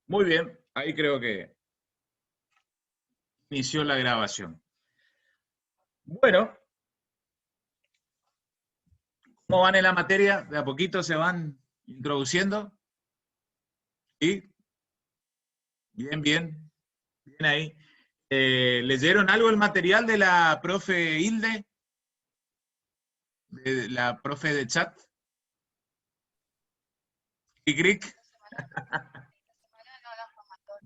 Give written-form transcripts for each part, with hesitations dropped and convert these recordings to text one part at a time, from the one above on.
Muy bien, ahí creo que inició la grabación. Bueno, ¿cómo van en la materia? De a poquito se van introduciendo. ¿Sí? Bien, bien, bien ahí. ¿Leyeron algo el material de la profe Hilde? De la profe de chat. ¿Y Crick?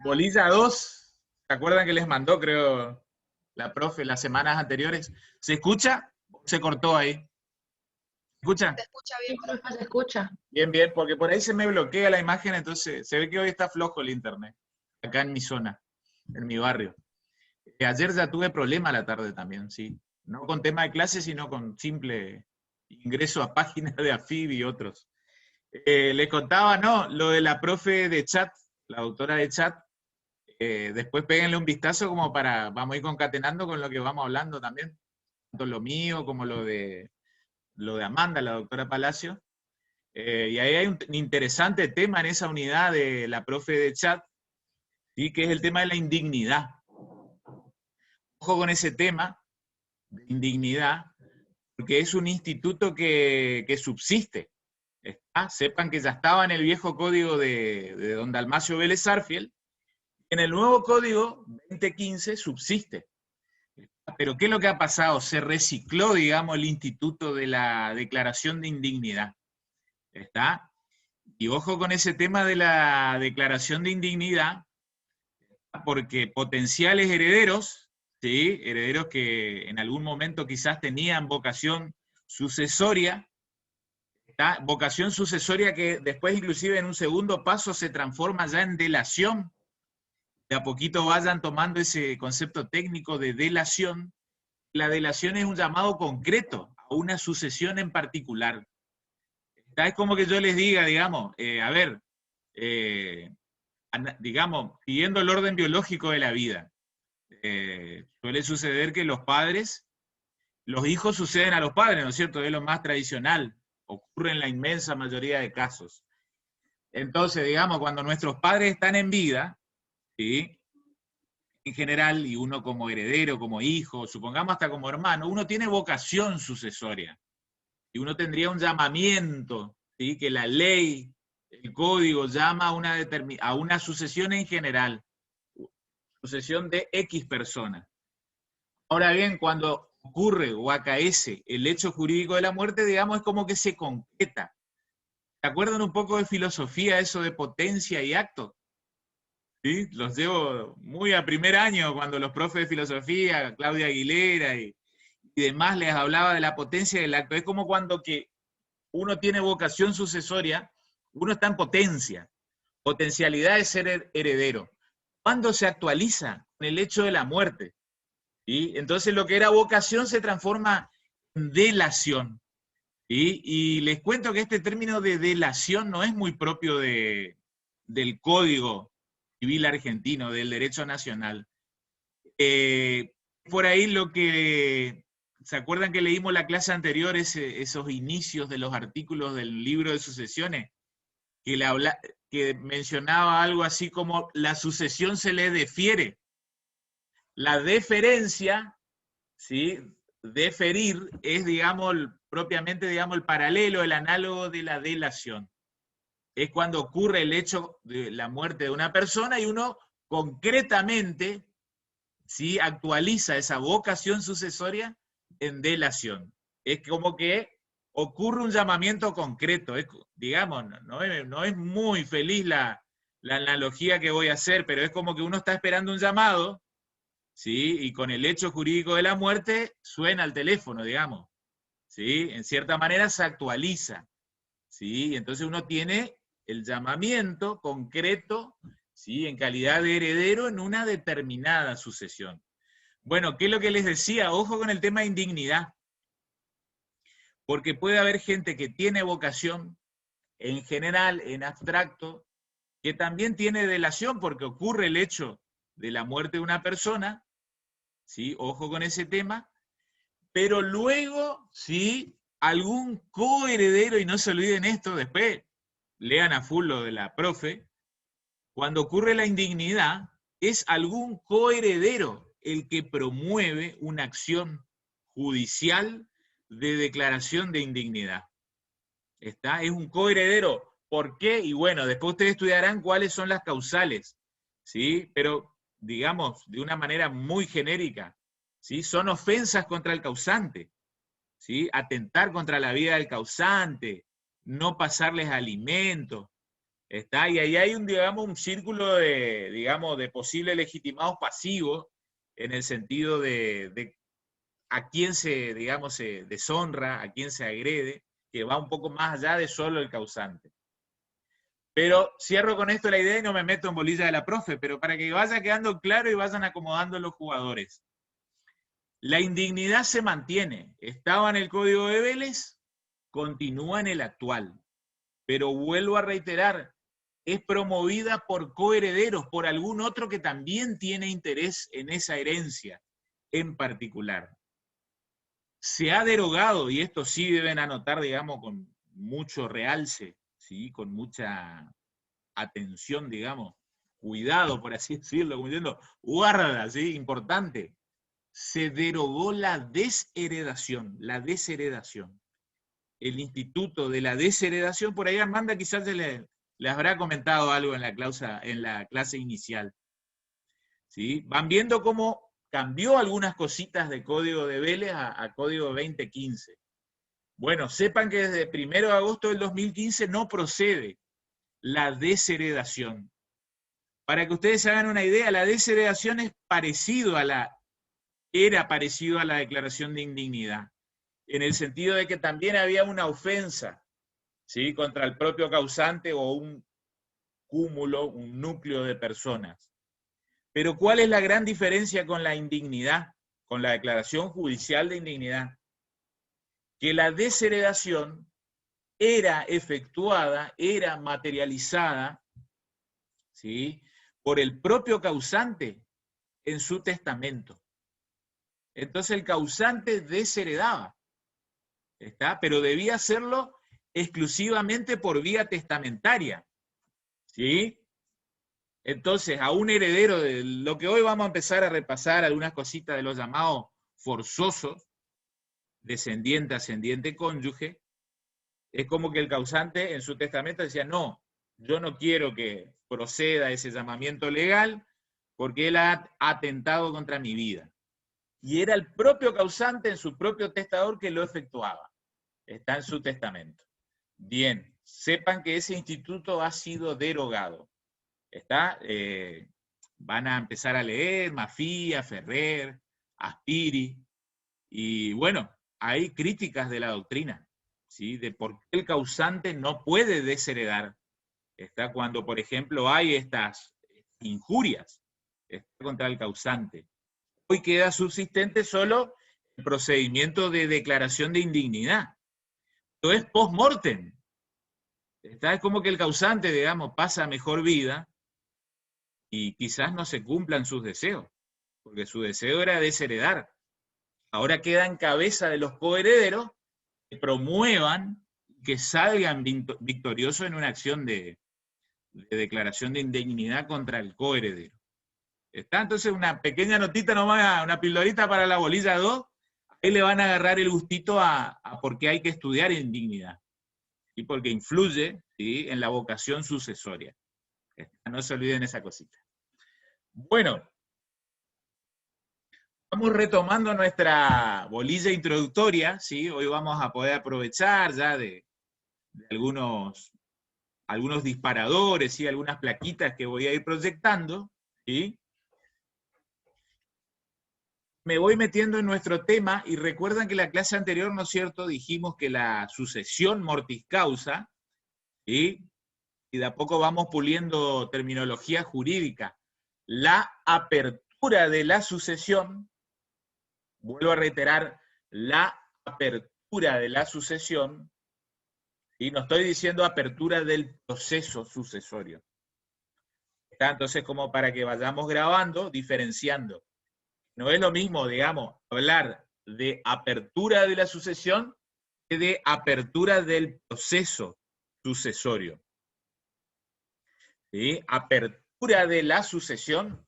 Bolilla 2. ¿Se acuerdan que les mandó, creo, la profe las semanas anteriores? ¿Se escucha? ¿Se cortó ahí? ¿Se escucha? Se escucha bien, profe, se escucha. Bien, bien, porque por ahí se me bloquea la imagen, entonces se ve que hoy está flojo el internet, acá en mi zona, en mi barrio. Ayer ya tuve problema a la tarde también, sí. No con tema de clase, sino con simple ingreso a páginas de AFIB y otros. Les contaba, ¿no? Lo de la profe de chat, la doctora de chat. Después péguenle un vistazo como vamos a ir concatenando con lo que vamos hablando también. Tanto lo mío como lo de Amanda, la doctora Palacio. Y ahí hay un interesante tema en esa unidad de la profe de chat, ¿sí? Que es el tema de la indignidad. Ojo con ese tema de indignidad, porque es un instituto que subsiste. Sepan que ya estaba en el viejo código de don Dalmacio Vélez Sarsfield, en el nuevo código 2015 subsiste. Pero ¿qué es lo que ha pasado? Se recicló, digamos, el instituto de la declaración de indignidad. ¿Está? Y ojo con ese tema de la declaración de indignidad, porque potenciales herederos, ¿sí? Herederos que en algún momento quizás tenían vocación sucesoria, ¿está? Vocación sucesoria que después inclusive en un segundo paso se transforma ya en delación, de a poquito vayan tomando ese concepto técnico de delación. La delación es un llamado concreto a una sucesión en particular. ¿Está? Es como que yo les diga, digamos, a ver, eh, digamos, siguiendo el orden biológico de la vida, suele suceder que los hijos suceden a los padres, ¿no es cierto? Es lo más tradicional, ocurre en la inmensa mayoría de casos. Entonces, digamos, cuando nuestros padres están en vida, ¿sí? En general, y uno como heredero, como hijo, supongamos hasta como hermano, uno tiene vocación sucesoria, y uno tendría un llamamiento, ¿sí? Que la ley, el código llama a una sucesión en general, sucesión de X personas. Ahora bien, cuando ocurre o acaece el hecho jurídico de la muerte, digamos, es como que se concreta. ¿Se acuerdan un poco de filosofía, eso de potencia y acto? ¿Sí? Los llevo muy a primer año, cuando los profes de filosofía, Claudia Aguilera y demás, les hablaba de la potencia del acto. Es como cuando que uno tiene vocación sucesoria, uno está en potencia. Potencialidad de ser heredero. ¿Cuándo se actualiza? Con el hecho de la muerte. ¿Sí? Entonces lo que era vocación se transforma en delación. ¿Sí? Y les cuento que este término de delación no es muy propio del Código Civil argentino, del derecho nacional. Por ahí lo que, ¿se acuerdan que leímos la clase anterior, esos inicios de los artículos del libro de sucesiones? Que mencionaba algo así como la sucesión se le defiere. La deferencia, ¿sí? Deferir es, digamos, propiamente, digamos, el paralelo, el análogo de la delación. Es cuando ocurre el hecho de la muerte de una persona y uno concretamente, ¿sí? Actualiza esa vocación sucesoria en delación. Es como que ocurre un llamamiento concreto. Digamos, no es muy feliz la analogía que voy a hacer, pero es como que uno está esperando un llamado, ¿sí? Y con el hecho jurídico de la muerte suena el teléfono, digamos, ¿sí? En cierta manera se actualiza, ¿sí? Entonces uno tiene el llamamiento concreto, ¿sí? En calidad de heredero en una determinada sucesión. Bueno, ¿qué es lo que les decía? Ojo con el tema de indignidad, porque puede haber gente que tiene vocación, en general, en abstracto, que también tiene delación porque ocurre el hecho de la muerte de una persona, ¿sí? Ojo con ese tema, pero luego, ¿sí? Algún coheredero, y no se olviden esto, después lean a full lo de la profe, Cuando ocurre la indignidad, es algún coheredero el que promueve una acción judicial de declaración de indignidad. ¿Está? Es un coheredero. ¿Por qué? Y bueno, después ustedes estudiarán cuáles son las causales, ¿sí? Pero, digamos, de una manera muy genérica, ¿sí? Son ofensas contra el causante, ¿sí? Atentar contra la vida del causante, no pasarles alimentos, ¿está? Y ahí hay digamos, un círculo digamos, de posibles legitimados pasivos, en el sentido de a quién digamos, se deshonra, a quién se agrede, que va un poco más allá de solo el causante. Pero cierro con esto la idea y no me meto en bolilla de la profe, pero para que vaya quedando claro y vayan acomodando los jugadores. La indignidad se mantiene. Estaba en el Código de Vélez, continúa en el actual. Pero vuelvo a reiterar, es promovida por coherederos, por algún otro que también tiene interés en esa herencia en particular. Se ha derogado, y esto sí deben anotar, digamos, con mucho realce, ¿sí? Con mucha atención, digamos, cuidado, por así decirlo, como diciendo, guarda, ¿sí? Importante. Se derogó la desheredación, El instituto de la desheredación, por ahí Armanda quizás le habrá comentado algo en la clase inicial. ¿Sí? Van viendo cómo cambió algunas cositas de Código de Vélez a Código 2015. Bueno, sepan que desde 1 de agosto del 2015 no procede la desheredación. Para que ustedes se hagan una idea, la desheredación era parecido a la declaración de indignidad, en el sentido de que también había una ofensa, ¿sí? Contra el propio causante o un cúmulo, un núcleo de personas. Pero ¿cuál es la gran diferencia con la indignidad, con la declaración judicial de indignidad? Que la desheredación era efectuada, era materializada, ¿sí? Por el propio causante en su testamento. Entonces el causante desheredaba, ¿está? Pero debía hacerlo exclusivamente por vía testamentaria, ¿sí? Entonces, a un heredero de lo que hoy vamos a empezar a repasar, algunas cositas de los llamados forzosos, descendiente, ascendiente, cónyuge, es como que el causante en su testamento decía, no, yo no quiero que proceda ese llamamiento legal porque él ha atentado contra mi vida. Y era el propio causante en su propio testador que lo efectuaba. Está en su testamento. Bien, sepan que ese instituto ha sido derogado. ¿Está? Van a empezar a leer Mafía, Ferrer, Aspiri, y bueno, hay críticas de la doctrina, ¿sí? De por qué el causante no puede desheredar. Está cuando, por ejemplo, hay estas injurias contra el causante. Hoy queda subsistente solo el procedimiento de declaración de indignidad. Esto es post-mortem. Es como que el causante, digamos, pasa mejor vida y quizás no se cumplan sus deseos, porque su deseo era desheredar. Ahora queda en cabeza de los coherederos que promuevan, que salgan victoriosos en una acción de declaración de indignidad contra el coheredero. ¿Está? Entonces una pequeña notita nomás, una pildorita para la bolilla 2, ahí le van a agarrar el gustito a por qué hay que estudiar indignidad, y porque influye, ¿sí? En la vocación sucesoria. No se olviden esa cosita. Bueno, vamos retomando nuestra bolilla introductoria, ¿sí? Hoy vamos a poder aprovechar ya de algunos disparadores, ¿sí? Algunas plaquitas que voy a ir proyectando, ¿sí? Me voy metiendo en nuestro tema, y recuerdan que la clase anterior, ¿no es cierto?, dijimos que la sucesión mortis causa, ¿sí? Y de a poco vamos puliendo terminología jurídica. La apertura de la sucesión, vuelvo a reiterar, la apertura de la sucesión, y no estoy diciendo apertura del proceso sucesorio. ¿Está? Entonces, como para que vayamos grabando, diferenciando. No es lo mismo, digamos, hablar de apertura de la sucesión que de apertura del proceso sucesorio. ¿sí? Apertura de la sucesión,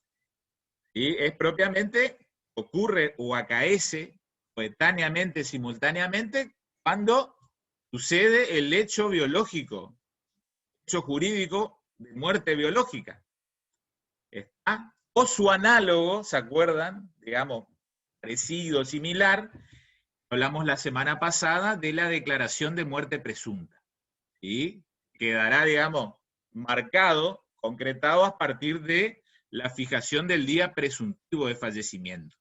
¿sí? Es propiamente, ocurre o acaece coetáneamente, simultáneamente, cuando sucede el hecho biológico, hecho jurídico de muerte biológica. ¿Está? O su análogo, ¿se acuerdan? Digamos, parecido, similar, hablamos la semana pasada de la declaración de muerte presunta. ¿Sí? Quedará, digamos, marcado, concretado a partir de la fijación del día presuntivo de fallecimiento.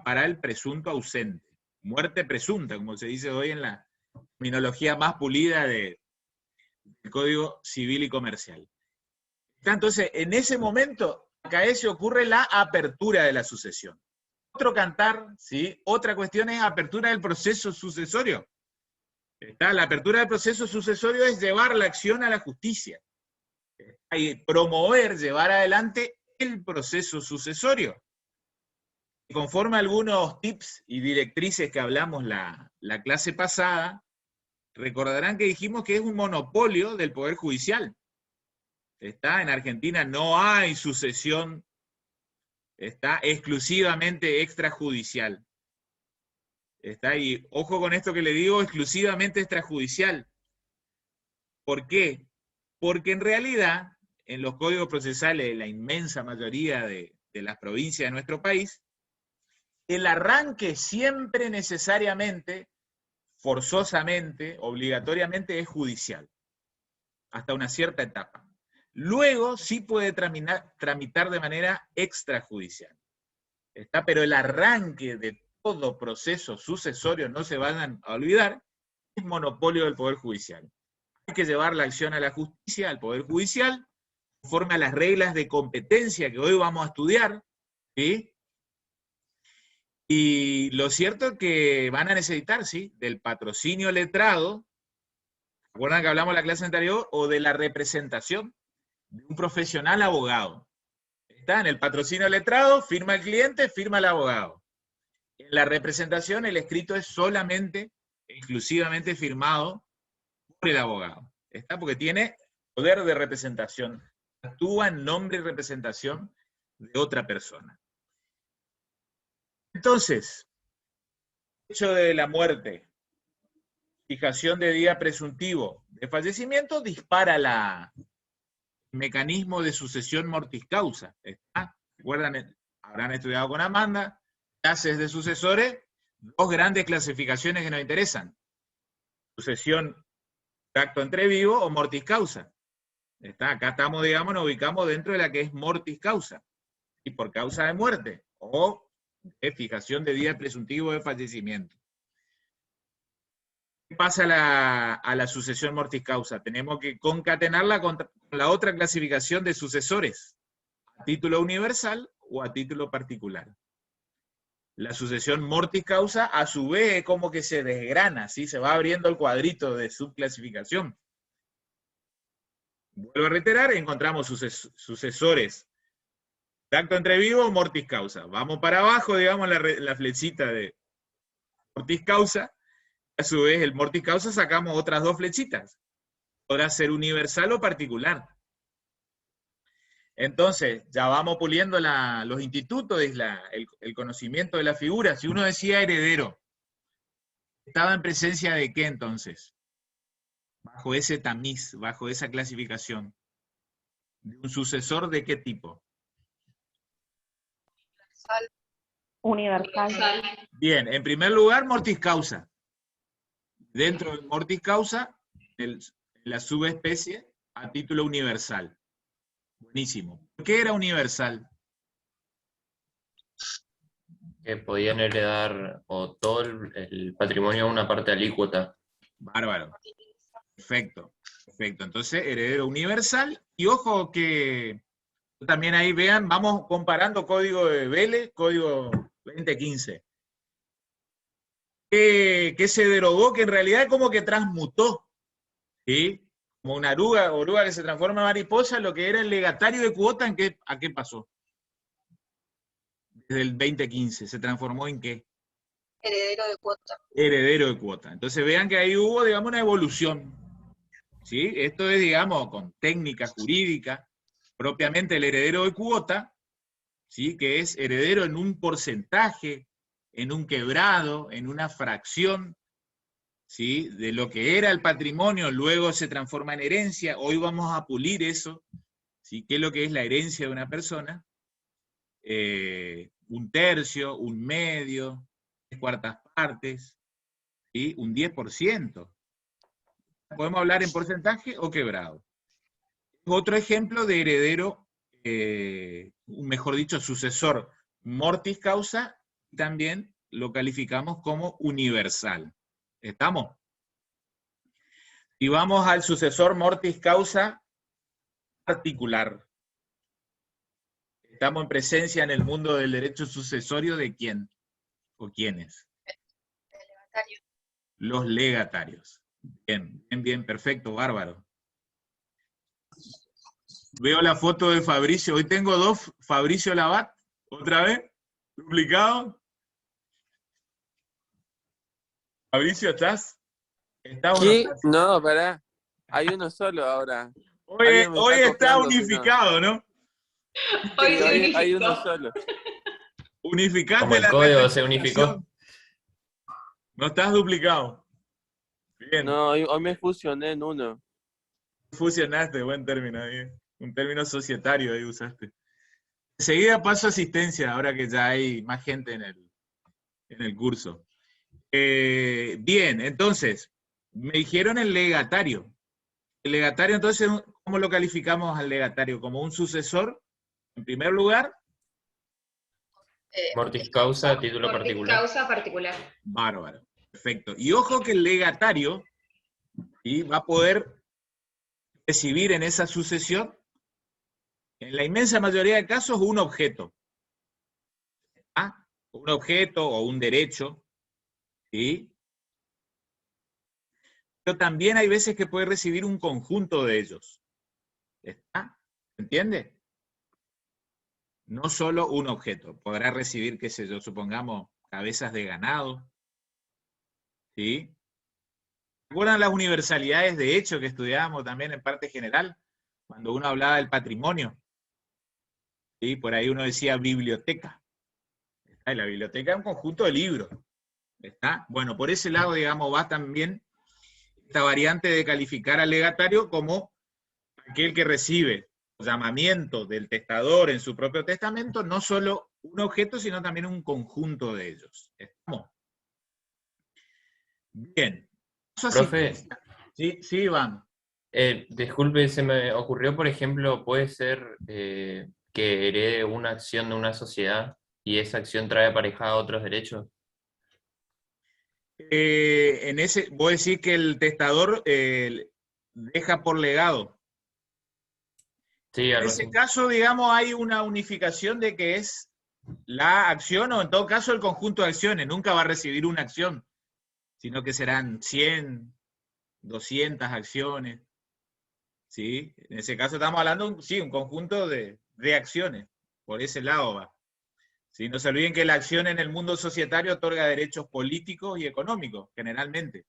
Para el presunto ausente. Muerte presunta, como se dice hoy en la terminología más pulida del Código Civil y Comercial. Entonces, en ese momento, acá se ocurre la apertura de la sucesión. Otro cantar, ¿sí? Otra cuestión es apertura del proceso sucesorio. La apertura del proceso sucesorio es llevar la acción a la justicia. Y promover, llevar adelante el proceso sucesorio. Conforme a algunos tips y directrices que hablamos la clase pasada, recordarán que dijimos que es un monopolio del Poder Judicial. En Argentina no hay sucesión, está exclusivamente extrajudicial. Y ojo con esto que le digo, exclusivamente extrajudicial. ¿Por qué? Porque en realidad, en los códigos procesales de la inmensa mayoría de las provincias de nuestro país, el arranque siempre necesariamente, forzosamente, obligatoriamente es judicial, hasta una cierta etapa. Luego sí puede tramitar de manera extrajudicial. Pero el arranque de todo proceso sucesorio, no se van a olvidar, es monopolio del Poder Judicial. Hay que llevar la acción a la justicia, al Poder Judicial, conforme a las reglas de competencia que hoy vamos a estudiar, ¿sí? Y lo cierto es que van a necesitar, ¿sí?, del patrocinio letrado, ¿recuerdan que hablamos en la clase anterior? O de la representación de un profesional abogado. En el patrocinio letrado, firma el cliente, firma el abogado. En la representación, el escrito es solamente, exclusivamente firmado por el abogado. Porque tiene poder de representación. Actúa en nombre y representación de otra persona. Entonces, hecho de la muerte, fijación de día presuntivo de fallecimiento, dispara el mecanismo de sucesión mortis causa. ¿Recuerdan? Habrán estudiado con Amanda, clases de sucesores, dos grandes clasificaciones que nos interesan. Sucesión acto entre vivo o mortis causa. Acá estamos, digamos, nos ubicamos dentro de la que es mortis causa, y por causa de muerte, o de fijación de día presuntivo de fallecimiento. ¿Qué pasa a la sucesión mortis causa? Tenemos que concatenarla con la otra clasificación de sucesores, a título universal o a título particular. La sucesión mortis causa, a su vez, es como que se desgrana, ¿sí? Se va abriendo el cuadrito de subclasificación. Vuelvo a reiterar, encontramos sucesores de acto entre vivo o mortis causa. Vamos para abajo, digamos, la flechita de mortis causa. A su vez, el mortis causa sacamos otras dos flechitas. Podrá ser universal o particular. Entonces, ya vamos puliendo los institutos, el conocimiento de la figura. Si uno decía heredero, ¿estaba en presencia de qué entonces? Bajo ese tamiz, bajo esa clasificación. ¿De un sucesor de qué tipo? Universal. Bien, en primer lugar, mortis causa. Dentro del mortis causa, la subespecie a título universal. Buenísimo. ¿Por qué era universal? Que podían heredar o todo el patrimonio a una parte alícuota. Bárbaro. Perfecto. Perfecto. Entonces, heredero universal. Y ojo que también ahí vean, vamos comparando código de Vélez, código 2015. Que se derogó, que en realidad como que transmutó, ¿sí? Como una oruga que se transforma en mariposa, lo que era el legatario de cuota, ¿a qué pasó? Desde el 2015, ¿se transformó en qué? Heredero de cuota. Heredero de cuota. Entonces vean que ahí hubo, digamos, una evolución, ¿sí? Esto es, digamos, con técnica jurídica, propiamente el heredero de cuota, ¿sí? Que es heredero en un porcentaje, en un quebrado, en una fracción, ¿sí? De lo que era el patrimonio, luego se transforma en herencia. Hoy vamos a pulir eso, ¿sí? ¿Qué es lo que es la herencia de una persona? Un tercio, un medio, 3/4 partes, ¿sí? Un 10%. Podemos hablar en porcentaje o quebrado. Otro ejemplo de heredero, mejor dicho, sucesor mortis causa, también lo calificamos como universal. ¿Estamos? Y vamos al sucesor mortis causa particular. Estamos en presencia en el mundo del derecho sucesorio de quién o quiénes. El legatario. Los legatarios. Bien, bien, bien, perfecto, bárbaro. Veo la foto de Fabricio. Hoy tengo dos Fabricio Labat. ¿Otra vez? ¿Duplicado? Fabricio, ¿estás? ¿Estás o no ¿Qué? estás? No, pará. Hay uno solo ahora. Hoy Alguien me está está copiando, si no. unificado, ¿no? Hoy Sí, se hay uno unificó. solo. Como Unificaste el la código se unificó. representación. No estás duplicado. Bien, No, hoy me fusioné en uno. fusionaste, buen término ahí. Un término societario ahí usaste. Enseguida paso a asistencia, ahora que ya hay más gente en el curso. Bien, entonces, me dijeron el legatario. El legatario, entonces, ¿cómo lo calificamos al legatario? ¿Como un sucesor, en primer lugar? Mortis causa, título Mortis particular. causa particular. Bárbaro. Perfecto. Y ojo que el legatario, ¿sí?, va a poder recibir en esa sucesión, en la inmensa mayoría de casos, un objeto. ¿Ah? Un objeto o un derecho, ¿sí? Pero también hay veces que puede recibir un conjunto de ellos. ¿Está? ¿Entiende? No solo un objeto. Podrá recibir, qué sé yo, supongamos, cabezas de ganado, ¿sí? ¿Recuerdan las universalidades de hecho que estudiábamos también en parte general? Cuando uno hablaba del patrimonio. ¿Sí? Por ahí uno decía biblioteca. ¿Está? Y la biblioteca es un conjunto de libros. ¿Está? Bueno, por ese lado, digamos, va también esta variante de calificar al legatario como aquel que recibe llamamiento del testador en su propio testamento, no solo un objeto, sino también un conjunto de ellos. ¿Estamos? Bien. Profe, Sí, sí, Iván. disculpe, se me ocurrió, por ejemplo, puede ser que herede una acción de una sociedad y esa acción trae aparejada otros derechos. Vos decís que el testador deja por legado. Sí, En algo ese así. caso, digamos, hay una unificación de que es la acción, o en todo caso el conjunto de acciones. Nunca va a recibir una acción, sino que serán 100, 200 acciones. ¿Sí? En ese caso estamos hablando, sí, un conjunto de acciones. Por ese lado va. ¿Sí? No se olviden que la acción en el mundo societario otorga derechos políticos y económicos, generalmente.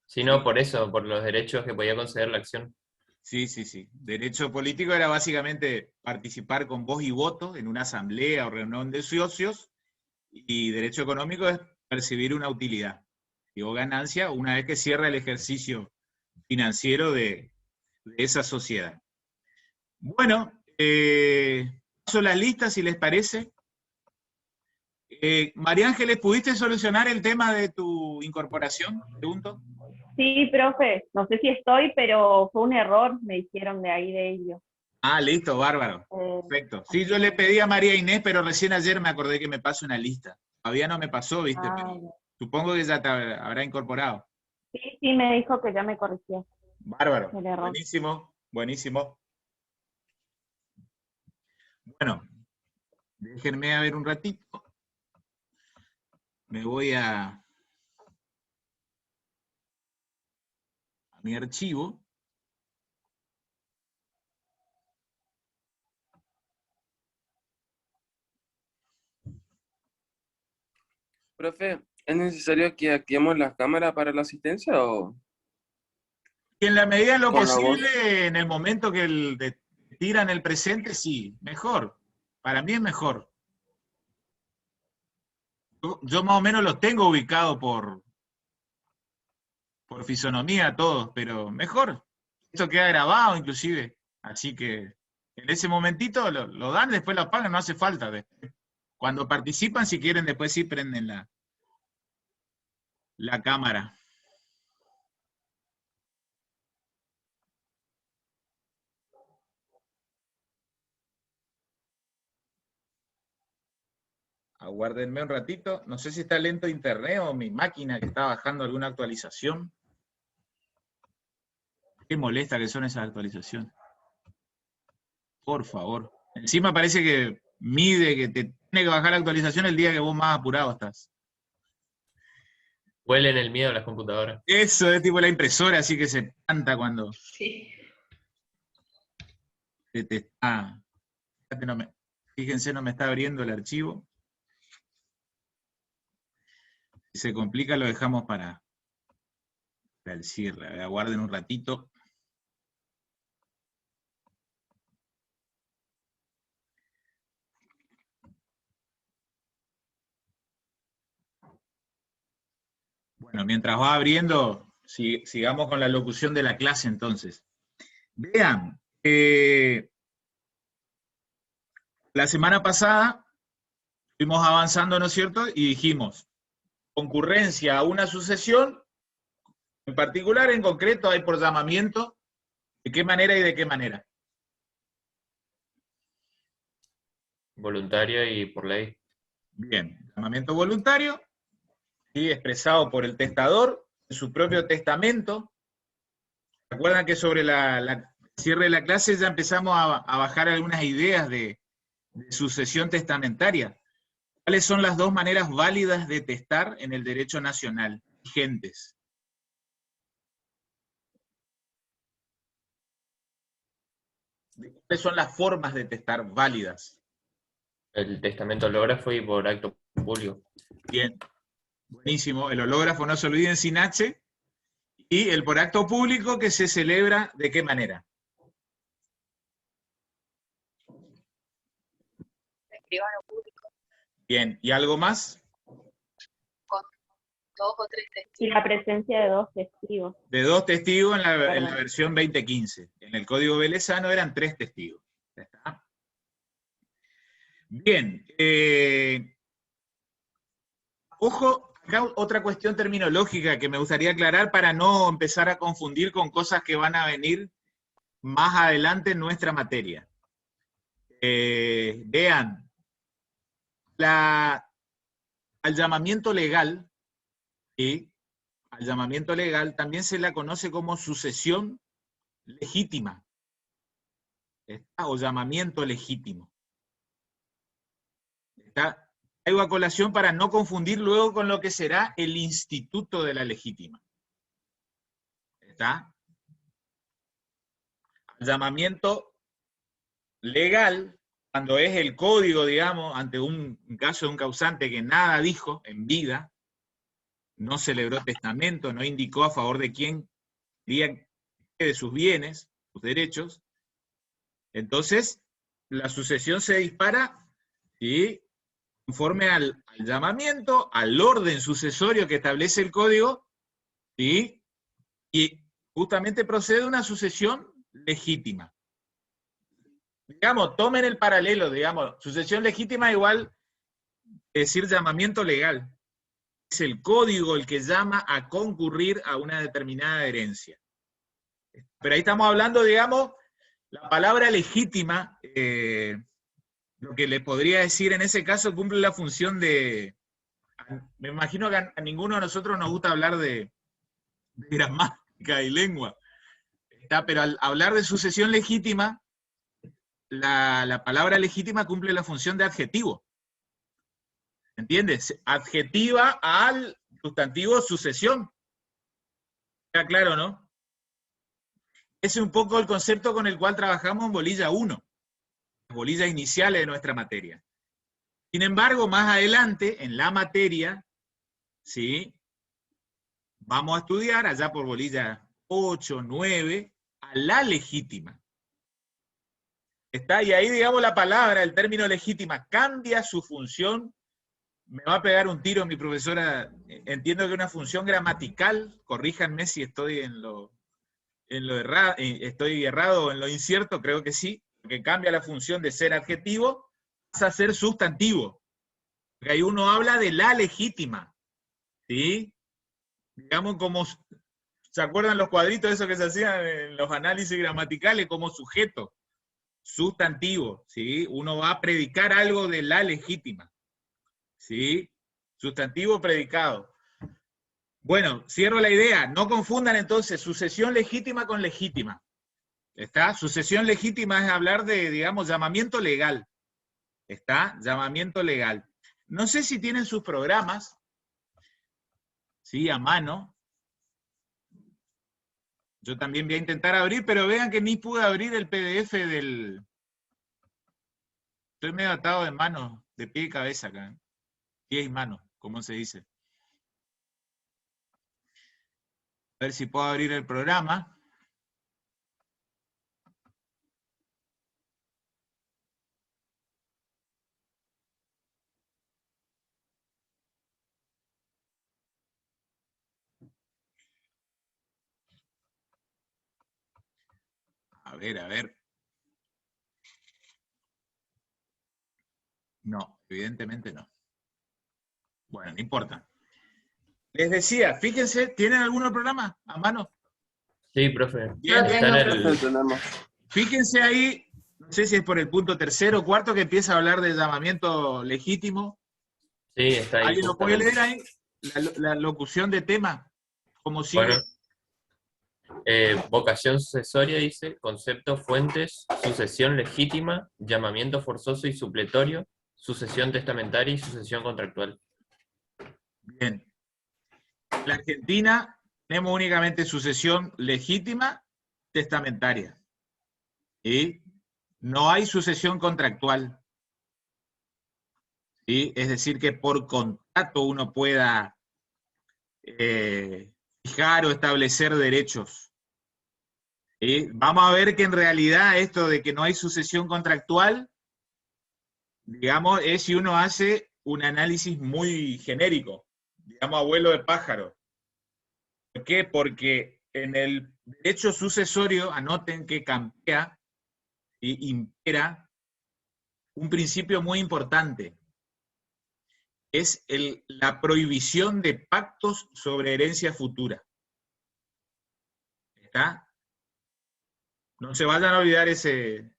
Sí, no, por eso, por los derechos que podía conceder la acción. Sí, sí, sí. Derecho político era básicamente participar con voz y voto en una asamblea o reunión de socios, y derecho económico es percibir una utilidad o ganancia una vez que cierra el ejercicio financiero de esa sociedad. Bueno, paso las listas si les parece. María Ángeles, ¿pudiste solucionar el tema de tu incorporación? Pregunto. Sí, profe, no sé si estoy, pero fue un error, me dijeron de ahí de ellos. Ah, listo, bárbaro. Perfecto. Sí, yo le pedí a María Inés, pero recién ayer me acordé que me pase una lista. Todavía no me pasó, ¿viste? Pero supongo que ya te habrá incorporado. Sí, me dijo que ya me corrigía Bárbaro. el error. Buenísimo, buenísimo. Bueno, déjenme a ver un ratito. Me voy a mi archivo. Profe, ¿es necesario que activemos las cámaras para la asistencia o Y en la medida de lo con la voz? posible, en el momento que tiran el presente, sí, mejor. Para mí es mejor. Yo más o menos los tengo ubicados por fisonomía todos, pero mejor. Esto queda grabado inclusive. Así que en ese momentito lo dan, después lo apagan, no hace falta. Cuando participan, si quieren, después sí prenden la cámara. Aguárdenme un ratito. No sé si está lento internet o mi máquina que está bajando alguna actualización. Qué molesta que son esas actualizaciones. Por favor. Encima parece que mide que te tiene que bajar la actualización el día que vos más apurado estás. Huelen el miedo a las computadoras. Eso es tipo la impresora, así que se espanta cuando Sí. te está... Fíjense, no me está abriendo el archivo. Si se complica, lo dejamos para el cierre. Aguarden un ratito. Bueno, mientras va abriendo, sigamos con la locución de la clase entonces. Vean, la semana pasada fuimos avanzando, ¿no es cierto? Y dijimos, concurrencia a una sucesión, en particular, en concreto, hay por llamamiento, ¿de qué manera y de qué manera? Voluntaria y por ley. Bien, llamamiento voluntario, ¿sí? Expresado por el testador en su propio testamento. Recuerdan que sobre la cierre de la clase ya empezamos a bajar algunas ideas de sucesión testamentaria. ¿Cuáles son las dos maneras válidas de testar en el derecho nacional vigentes? ¿Cuáles son las formas de testar válidas? El testamento hológrafo y por acto público. Bien, buenísimo. El hológrafo, no se olviden, sin H. Y el por acto público, que se celebra, ¿de qué manera? Escribano público, Bien, ¿y algo más? con 2 o 3 Y testigos. la presencia de 2 testigos. De 2 testigos en la Perdón. versión 2015. En el Código Velezano eran 3 testigos. ¿Ya está? Bien. Ojo, acá otra cuestión terminológica que me gustaría aclarar para no empezar a confundir con cosas que van a venir más adelante en nuestra materia. Vean, al llamamiento legal, ¿sí? Al llamamiento legal también se la conoce como sucesión legítima, ¿está? O llamamiento legítimo. ¿Está? Traigo a colación para no confundir luego con lo que será el instituto de la legítima. ¿Está? Al llamamiento legal, cuando es el código, digamos, ante un caso de un causante que nada dijo en vida, no celebró testamento, no indicó a favor de quién quería de sus bienes, sus derechos, entonces la sucesión se dispara y conforme al llamamiento, al orden sucesorio que establece el código, ¿sí? Y justamente procede una sucesión legítima. Digamos, tomen el paralelo, digamos, sucesión legítima igual decir llamamiento legal. Es el código el que llama a concurrir a una determinada herencia. Pero ahí estamos hablando, digamos, la palabra legítima, lo que le podría decir en ese caso cumple la función de... Me imagino que a ninguno de nosotros nos gusta hablar de gramática y lengua. Pero al hablar de sucesión legítima, la palabra legítima cumple la función de adjetivo. ¿Entiendes? Adjetiva al sustantivo sucesión. ¿Está claro, no? Ese es un poco el concepto con el cual trabajamos en bolilla 1, las bolillas iniciales de nuestra materia. Sin embargo, más adelante, en la materia, ¿sí? Vamos a estudiar, allá por bolilla 8, 9, a la legítima. Está, y ahí, digamos, la palabra, el término legítima, cambia su función. Me va a pegar un tiro mi profesora. Entiendo que una función gramatical, corríjanme si estoy errado, estoy errado o en lo incierto, creo que sí, que cambia la función de ser adjetivo, pasa a ser sustantivo. Porque ahí uno habla de la legítima, ¿sí? Digamos como, ¿se acuerdan los cuadritos esos que se hacían en los análisis gramaticales como sujeto? Sustantivo, ¿sí? Uno va a predicar algo de la legítima, ¿sí? Sustantivo predicado. Bueno, cierro la idea. No confundan entonces sucesión legítima con legítima. ¿Está? Sucesión legítima es hablar de, digamos, llamamiento legal. ¿Está? Llamamiento legal. No sé si tienen sus programas, ¿sí? A mano. Yo también voy a intentar abrir, pero vean que ni pude abrir el PDF del... Estoy medio atado de manos, de pie y cabeza acá. Pie y mano, como se dice. A ver si puedo abrir el programa. A ver, a ver. No, evidentemente no. Bueno, no importa. Les decía, fíjense, ¿tienen algún programa a mano? Sí, profe. Bien, Yo bien. Está en tengo, el... profe, tenemos. Fíjense ahí, no sé si es por el punto tercero o cuarto que empieza a hablar de llamamiento legítimo. Sí, está ahí ¿Alguien lo puede justamente. leer ahí? La locución de tema, ¿cómo sigue? Bueno, vocación sucesoria dice, concepto, fuentes, sucesión legítima, llamamiento forzoso y supletorio, sucesión testamentaria y sucesión contractual. Bien. En la Argentina tenemos únicamente sucesión legítima, testamentaria. ¿Sí? No hay sucesión contractual. ¿Sí? Es decir, que por contrato uno pueda fijar o establecer derechos. ¿Sí? Vamos a ver que en realidad esto de que no hay sucesión contractual, digamos, es si uno hace un análisis muy genérico, digamos, abuelo de pájaro. ¿Por qué? Porque en el derecho sucesorio, anoten que campea y impera un principio muy importante. Es la prohibición de pactos sobre herencia futura. ¿Está? No se vayan a olvidar ese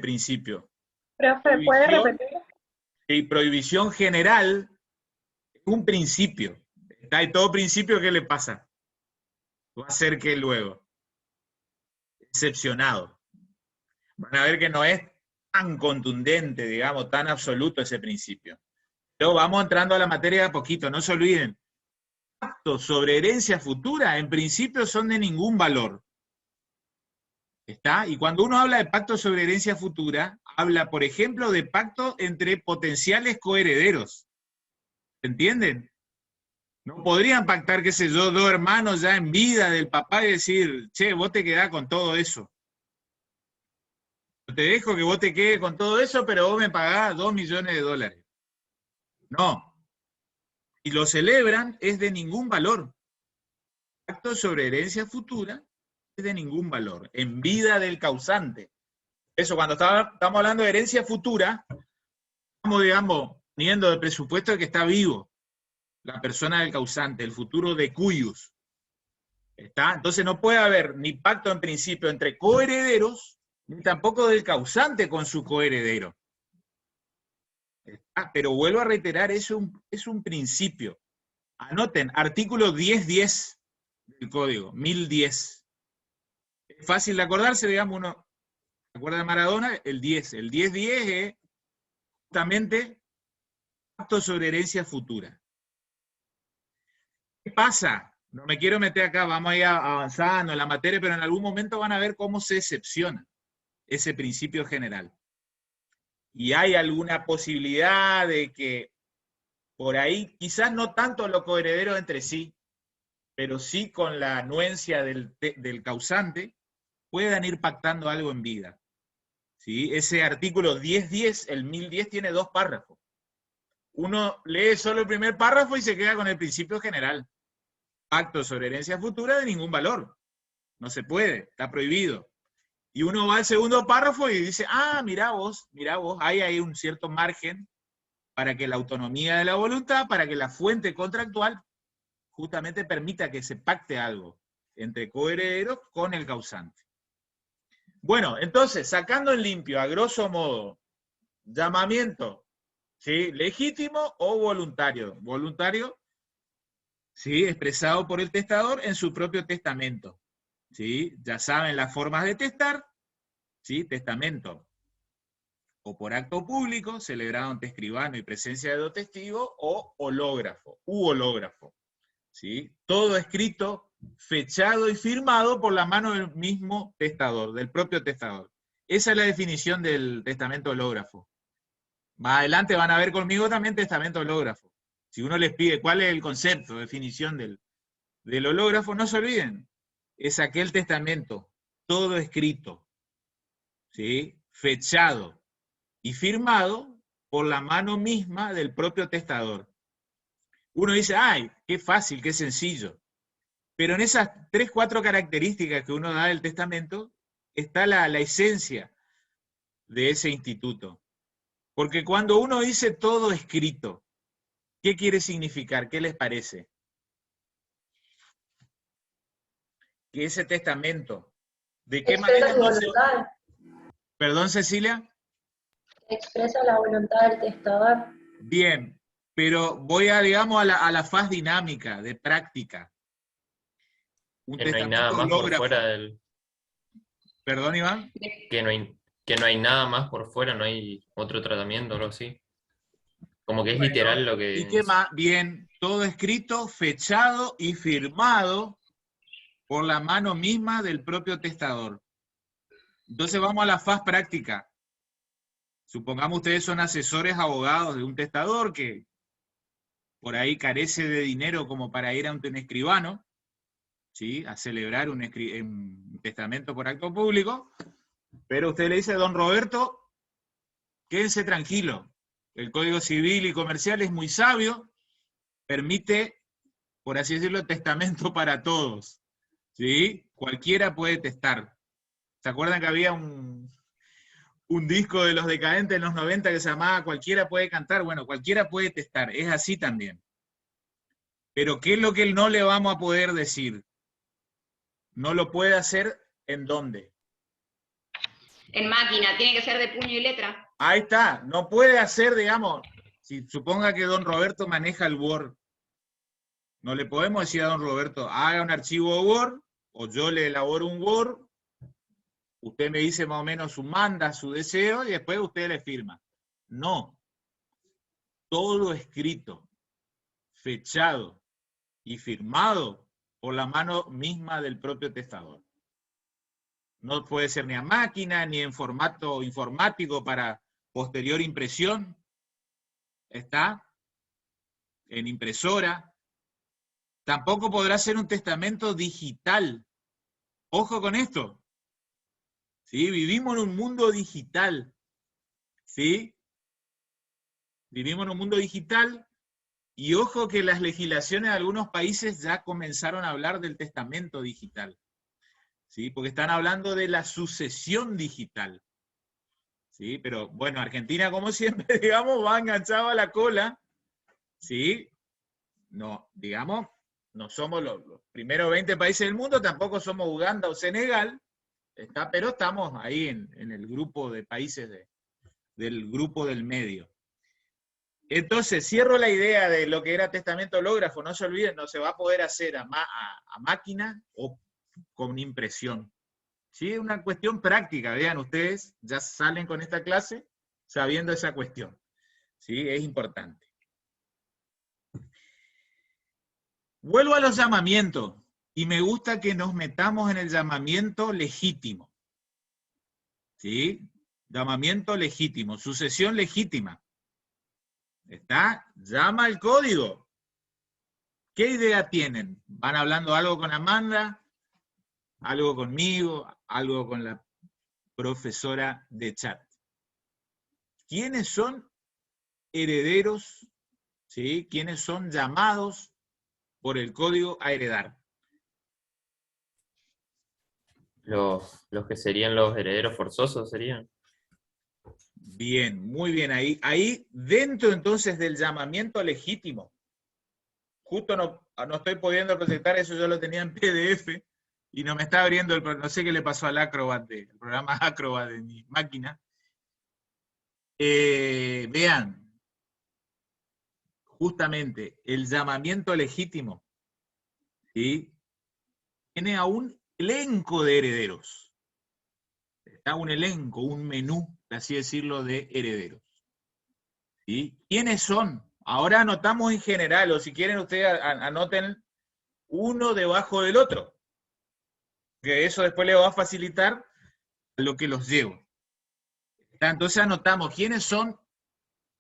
principio. Profe, ¿puede Prohibición, repetir? y prohibición general es un principio. ¿Está? Y todo principio, ¿qué le pasa? Va a ser que luego, excepcionado. Van a ver que no es tan contundente, digamos, tan absoluto ese principio. Pero vamos entrando a la materia de a poquito, no se olviden. Pactos sobre herencia futura, en principio, son de ningún valor. ¿Está? Y cuando uno habla de pactos sobre herencia futura, habla, por ejemplo, de pacto entre potenciales coherederos. ¿Entienden? No podrían pactar, qué sé yo, dos hermanos ya en vida del papá y decir, che, vos te quedás con todo eso. Yo te dejo que vos te quedes con todo eso, pero vos me pagás $2 millones. No. Y lo celebran, es de ningún valor. Pacto sobre herencia futura es de ningún valor, en vida del causante. Eso, cuando estamos hablando de herencia futura, estamos, digamos, poniendo de presupuesto de que está vivo la persona del causante, el futuro de cuyus. ¿Está? Entonces no puede haber ni pacto en principio entre coherederos, ni tampoco del causante con su coheredero. ¿Está? Pero vuelvo a reiterar, es un principio. Anoten, artículo 1010 del código, 1010. Es fácil de acordarse, digamos, uno se acuerda de Maradona, el 10. El 1010 es justamente pacto sobre herencia futura. ¿Qué pasa? No me quiero meter acá, vamos a ir avanzando en la materia, pero en algún momento van a ver cómo se excepciona ese principio general. Y hay alguna posibilidad de que por ahí, quizás no tanto los coherederos entre sí, pero sí con la anuencia del causante, puedan ir pactando algo en vida. ¿sí? Ese artículo 1010, el 1010 tiene 2 párrafos. Uno lee solo el primer párrafo y se queda con el principio general. Pacto sobre herencia futura de ningún valor. No se puede, está prohibido. Y uno va al segundo párrafo y dice, mirá vos, hay un cierto margen para que la autonomía de la voluntad, para que la fuente contractual justamente permita que se pacte algo entre coherederos con el causante. Bueno, entonces, sacando en limpio, a grosso modo, llamamiento, ¿sí? Legítimo o voluntario. Voluntario, ¿sí? Expresado por el testador en su propio testamento. ¿Sí? Ya saben las formas de testar, ¿sí? Testamento o por acto público, celebrado ante escribano y presencia de dos testigos, o hológrafo, u hológrafo. ¿Sí? Todo escrito, fechado y firmado por la mano del mismo testador, del propio testador. Esa es la definición del testamento hológrafo. Más adelante van a ver conmigo también testamento hológrafo. Si uno les pide cuál es el concepto, definición del hológrafo, no se olviden. Es aquel testamento, todo escrito, ¿sí? Fechado y firmado por la mano misma del propio testador. Uno dice, ¡ay, qué fácil, qué sencillo! Pero en esas 3, 4 características que uno da del testamento, está la esencia de ese instituto. Porque cuando uno dice todo escrito, ¿qué quiere significar? ¿Qué les parece? Que ese testamento, ¿de qué manera? Expresa su voluntad. ¿Perdón, Cecilia? Expresa la voluntad del testador. Bien, pero voy digamos, a la faz dinámica, de práctica. Un Que no hay nada más por fuera del... ¿Perdón, Iván? Que no hay nada más por fuera, no hay otro tratamiento o algo así. Como que es literal lo que... ¿Y qué más? Bien, todo escrito, fechado y firmado por la mano misma del propio testador. Entonces vamos a la faz práctica. Supongamos ustedes son asesores abogados de un testador que por ahí carece de dinero como para ir a un escribano, ¿sí? A celebrar un testamento por acto público, pero usted le dice, don Roberto, quédense tranquilo, el Código Civil y Comercial es muy sabio, permite, por así decirlo, testamento para todos, ¿sí? Cualquiera puede testar. ¿Se acuerdan que había un disco de Los Decadentes en los 90 que se llamaba Cualquiera puede cantar? Bueno, cualquiera puede testar, es así también. Pero ¿qué es lo que no le vamos a poder decir? No lo puede hacer, ¿en dónde? En máquina, tiene que ser de puño y letra. Ahí está, no puede hacer, digamos, si suponga que don Roberto maneja el Word, no le podemos decir a don Roberto, haga un archivo Word, o yo le elaboro un Word, usted me dice más o menos su manda, su deseo, y después usted le firma. No. Todo escrito, fechado y firmado por la mano misma del propio testador. No puede ser ni a máquina, ni en formato informático para posterior impresión. Está en impresora. Tampoco podrá ser un testamento digital. Ojo con esto. ¿Sí? Vivimos en un mundo digital. ¿Sí? Vivimos en un mundo digital. Y ojo que las legislaciones de algunos países ya comenzaron a hablar del testamento digital. ¿Sí? Porque están hablando de la sucesión digital. ¿Sí? Pero bueno, Argentina, como siempre, digamos, va enganchado a la cola. ¿Sí? No, digamos, no somos los primeros 20 países del mundo, tampoco somos Uganda o Senegal, pero estamos ahí en el grupo de países del grupo del medio. Entonces, cierro la idea de lo que era testamento hológrafo. No se olviden, no se va a poder hacer a máquina o con impresión. ¿Sí? Es una cuestión práctica, vean ustedes, ya salen con esta clase sabiendo esa cuestión. ¿Sí? Es importante. Vuelvo a los llamamientos, y me gusta que nos metamos en el llamamiento legítimo. ¿Sí? Llamamiento legítimo, sucesión legítima. ¿Está? Llama al código. ¿Qué idea tienen? ¿Van hablando algo con Amanda? ¿Algo conmigo? ¿Algo con la profesora de chat. ¿Quiénes son herederos? ¿Sí? ¿Quiénes son llamados por el código a heredar? Los que serían los herederos forzosos serían. Bien, muy bien. Ahí dentro entonces del llamamiento legítimo, justo no estoy pudiendo proyectar eso, yo lo tenía en PDF y no me está abriendo, no sé qué le pasó al Acrobat, el programa Acrobat de mi máquina. Vean, justamente el llamamiento legítimo, ¿sí? Tiene a un elenco de herederos. Está un elenco, un menú, por así decirlo, de herederos. ¿Sí? ¿Quiénes son? Ahora anotamos en general, o si quieren ustedes anoten uno debajo del otro, que eso después les va a facilitar lo que los llevo. Entonces anotamos quiénes son,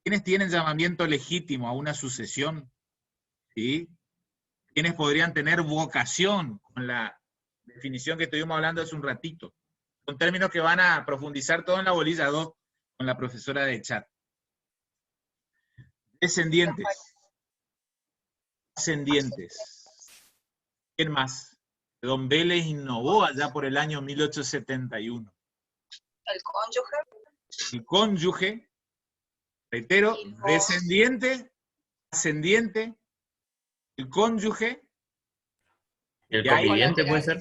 quiénes tienen llamamiento legítimo a una sucesión, ¿sí? Quiénes podrían tener vocación, con la definición que estuvimos hablando hace un ratito. Son términos que van a profundizar todo en la bolilla 2 con la profesora de chat. Descendientes. Ascendientes. ¿Quién más? Don Vélez innovó allá por el año 1871. El cónyuge. El cónyuge, reitero, Hijos. descendiente, ascendiente, el cónyuge. ¿El Y ahí- conviviente puede ser?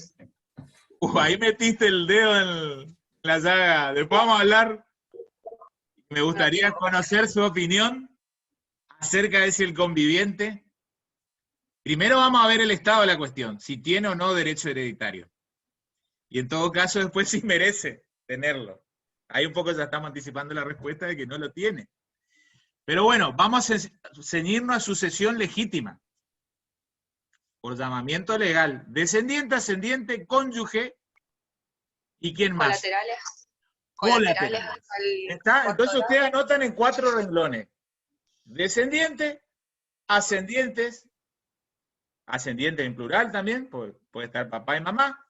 Ahí metiste el dedo en la llaga. Después vamos a hablar. Me gustaría conocer su opinión acerca de si el conviviente. Primero vamos a ver el estado de la cuestión, si tiene o no derecho hereditario. Y en todo caso, después si merece tenerlo. Ahí un poco ya estamos anticipando la respuesta de que no lo tiene. Pero bueno, vamos a ceñirnos a sucesión legítima. Por llamamiento legal. Descendiente, ascendiente, cónyuge. ¿Y quién más? Colaterales. Colaterales. hasta el ¿Está? cuarto Entonces grado. ustedes anotan en 4 renglones. Descendiente, ascendientes, ascendiente en plural también, puede estar papá y mamá.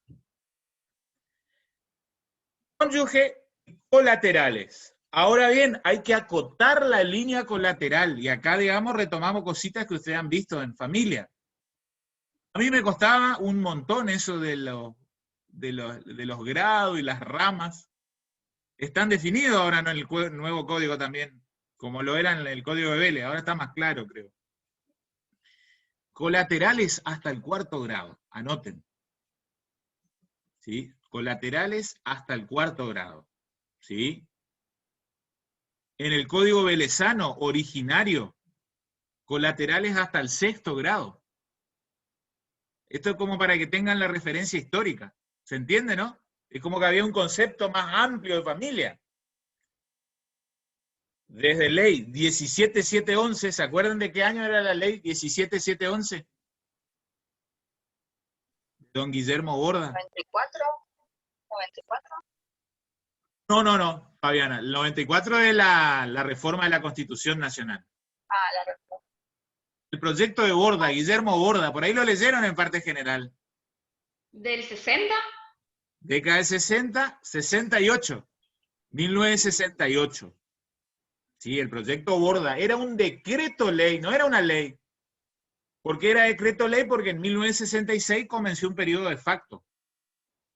Cónyuge y colaterales. Ahora bien, hay que acotar la línea colateral, y acá, digamos, retomamos cositas que ustedes han visto en familia. A mí me costaba un montón eso de los grados y las ramas. Están definidos ahora en el nuevo código también, como lo era en el código de Vélez, ahora está más claro, creo. Colaterales hasta el 4º grado, anoten. ¿Sí? Colaterales hasta el 4º grado. ¿Sí? En el código velezano originario, colaterales hasta el 6º grado. Esto es como para que tengan la referencia histórica. ¿Se entiende, no? Es como que había un concepto más amplio de familia. Desde ley 17711, ¿se acuerdan de qué año era la ley 17711? Don Guillermo Borda. 94. 94. No, Fabiana. El 94 es la reforma de la Constitución Nacional. La respuesta. El proyecto de Borda, Guillermo Borda, por ahí lo leyeron en parte general. ¿Del 60? Década de 60, 68. 1968. Sí, el proyecto Borda era un decreto ley, no era una ley. ¿Por qué era decreto ley? Porque en 1966 comenzó un periodo de facto,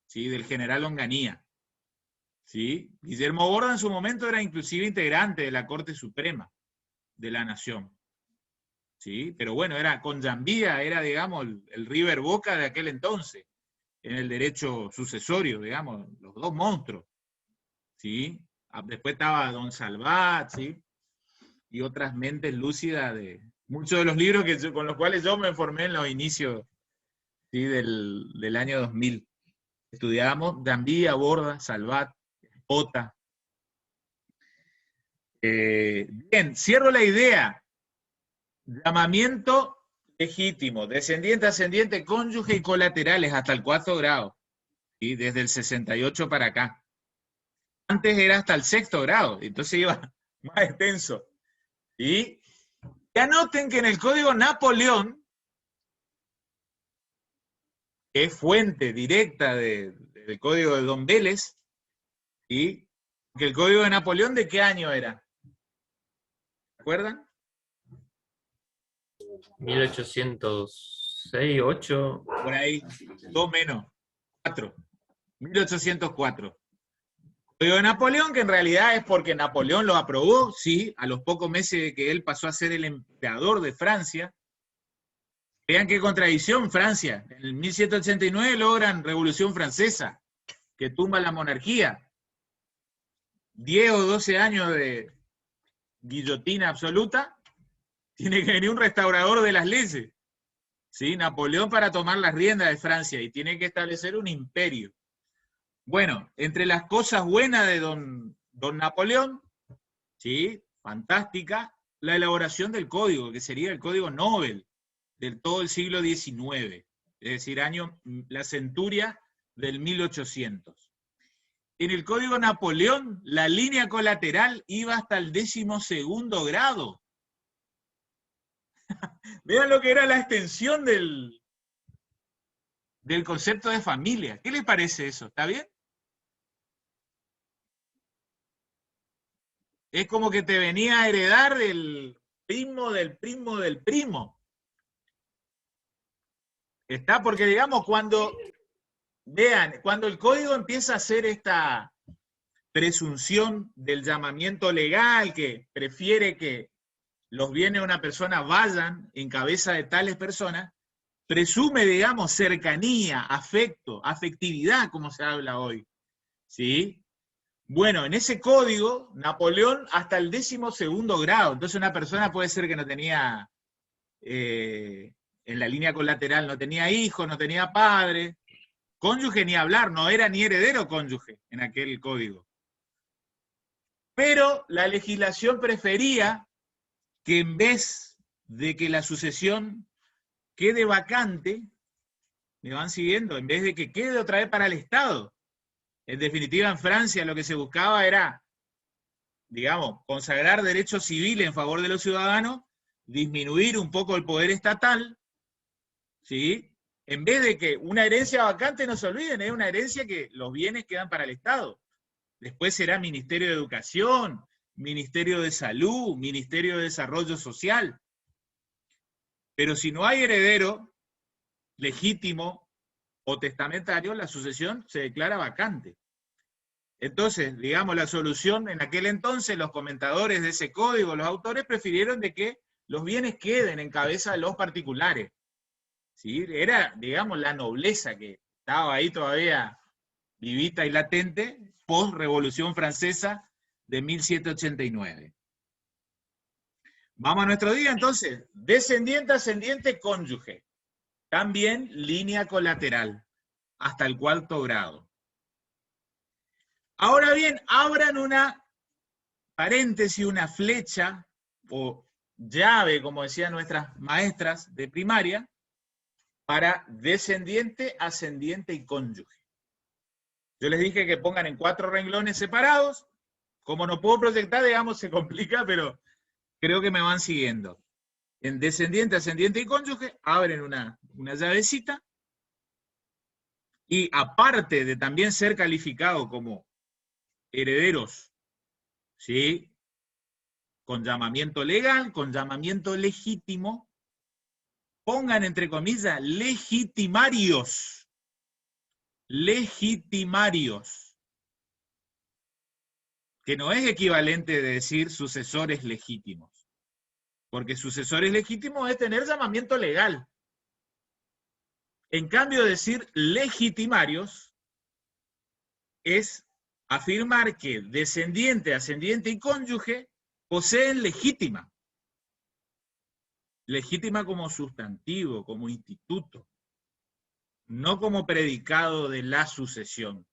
¿sí? Del general Onganía. ¿Sí? Guillermo Borda en su momento era inclusive integrante de la Corte Suprema de la Nación. ¿Sí? Pero bueno, era con Jambía, era, digamos, el River Boca de aquel entonces, en el derecho sucesorio, digamos, los dos monstruos. ¿Sí? Después estaba Don Salvat, ¿sí? Y otras mentes lúcidas de muchos de los libros con los cuales yo me formé en los inicios, ¿sí? del año 2000. Estudiábamos Jambía, Borda, Salvat, Ota. Bien, cierro la idea. Llamamiento legítimo, descendiente, ascendiente, cónyuge y colaterales hasta el 4º grado. ¿Sí? Desde el 68 para acá. Antes era hasta el 6º grado, entonces iba más extenso. ¿Sí? Y anoten que en el Código Napoleón, que es fuente directa del Código de Don Vélez, ¿Sí? Que el Código de Napoleón, ¿de qué año era? ¿Se acuerdan? 1806, 8. Por ahí, 2 menos, 4. 1804. Código de Napoleón, que en realidad es porque Napoleón lo aprobó, sí, a los pocos meses de que él pasó a ser el emperador de Francia. Vean qué contradicción, Francia. En el 1789 logran Revolución Francesa, que tumba la monarquía. 10 o 12 años de guillotina absoluta, tiene que venir un restaurador de las leyes. ¿Sí? Napoleón para tomar las riendas de Francia y tiene que establecer un imperio. Bueno, entre las cosas buenas de don Napoleón, ¿sí? Fantástica, la elaboración del código, que sería el código Nobel del todo el siglo XIX, es decir, la centuria del 1800. En el Código Napoleón, la línea colateral iba hasta el 12º grado. Vean lo que era la extensión del concepto de familia. ¿Qué les parece eso? ¿Está bien? Es como que te venía a heredar del primo del primo del primo. ¿Está? Porque digamos, cuando el código empieza a hacer esta presunción del llamamiento legal, que prefiere que los bienes de una persona vayan en cabeza de tales personas, presume, digamos, cercanía, afecto, afectividad, como se habla hoy. ¿Sí? Bueno, en ese código, Napoleón hasta el 12º grado. Entonces una persona puede ser que no tenía, en la línea colateral, no tenía hijos, no tenía padre, cónyuge ni hablar, no era ni heredero cónyuge en aquel código. Pero la legislación prefería que en vez de que la sucesión quede vacante, me van siguiendo, en vez de que quede otra vez para el Estado. En definitiva, en Francia lo que se buscaba era, digamos, consagrar derechos civiles en favor de los ciudadanos, disminuir un poco el poder estatal, ¿sí? En vez de que una herencia vacante, no se olviden, es una herencia que los bienes quedan para el Estado. Después será Ministerio de Educación, Ministerio de Salud, Ministerio de Desarrollo Social. Pero si no hay heredero legítimo o testamentario, la sucesión se declara vacante. Entonces, digamos, la solución en aquel entonces, los comentadores de ese código, los autores, prefirieron de que los bienes queden en cabeza de los particulares. ¿Sí? Era, digamos, la nobleza que estaba ahí todavía vivita y latente, post-Revolución Francesa de 1789. Vamos a nuestro día, entonces. Descendiente, ascendiente, cónyuge. También línea colateral, hasta el 4º grado. Ahora bien, abran una paréntesis, una flecha, o llave, como decían nuestras maestras de primaria, para descendiente, ascendiente y cónyuge. Yo les dije que pongan en 4 renglones separados. Como no puedo proyectar, digamos, se complica, pero creo que me van siguiendo. En descendiente, ascendiente y cónyuge, abren una llavecita, y aparte de también ser calificado como herederos, ¿sí? Con llamamiento legal, con llamamiento legítimo, pongan entre comillas legitimarios. Legitimarios. Que no es equivalente de decir sucesores legítimos. Porque sucesores legítimos es tener llamamiento legal. En cambio, decir legitimarios es afirmar que descendiente, ascendiente y cónyuge poseen legítima. Legítima como sustantivo, como instituto. No como predicado de la sucesión.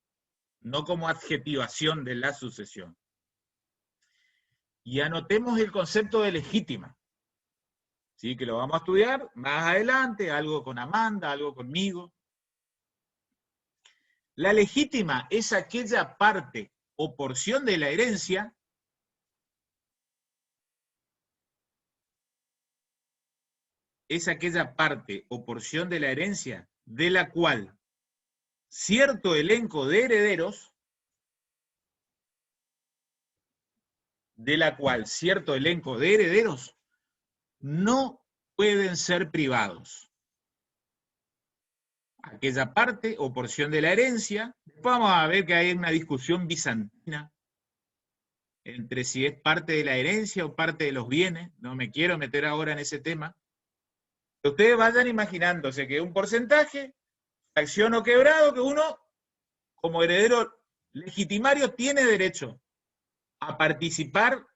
No como adjetivación de la sucesión. Y anotemos el concepto de legítima. ¿Sí? Que lo vamos a estudiar más adelante, algo con Amanda, algo conmigo. La legítima es aquella parte o porción de la herencia de la cual cierto elenco de herederos de la cual cierto elenco de herederos no pueden ser privados. Aquella parte o porción de la herencia, vamos a ver que hay una discusión bizantina entre si es parte de la herencia o parte de los bienes, no me quiero meter ahora en ese tema. Ustedes vayan imaginándose que un porcentaje, fracción o quebrado, que uno, como heredero legitimario, tiene derecho a participar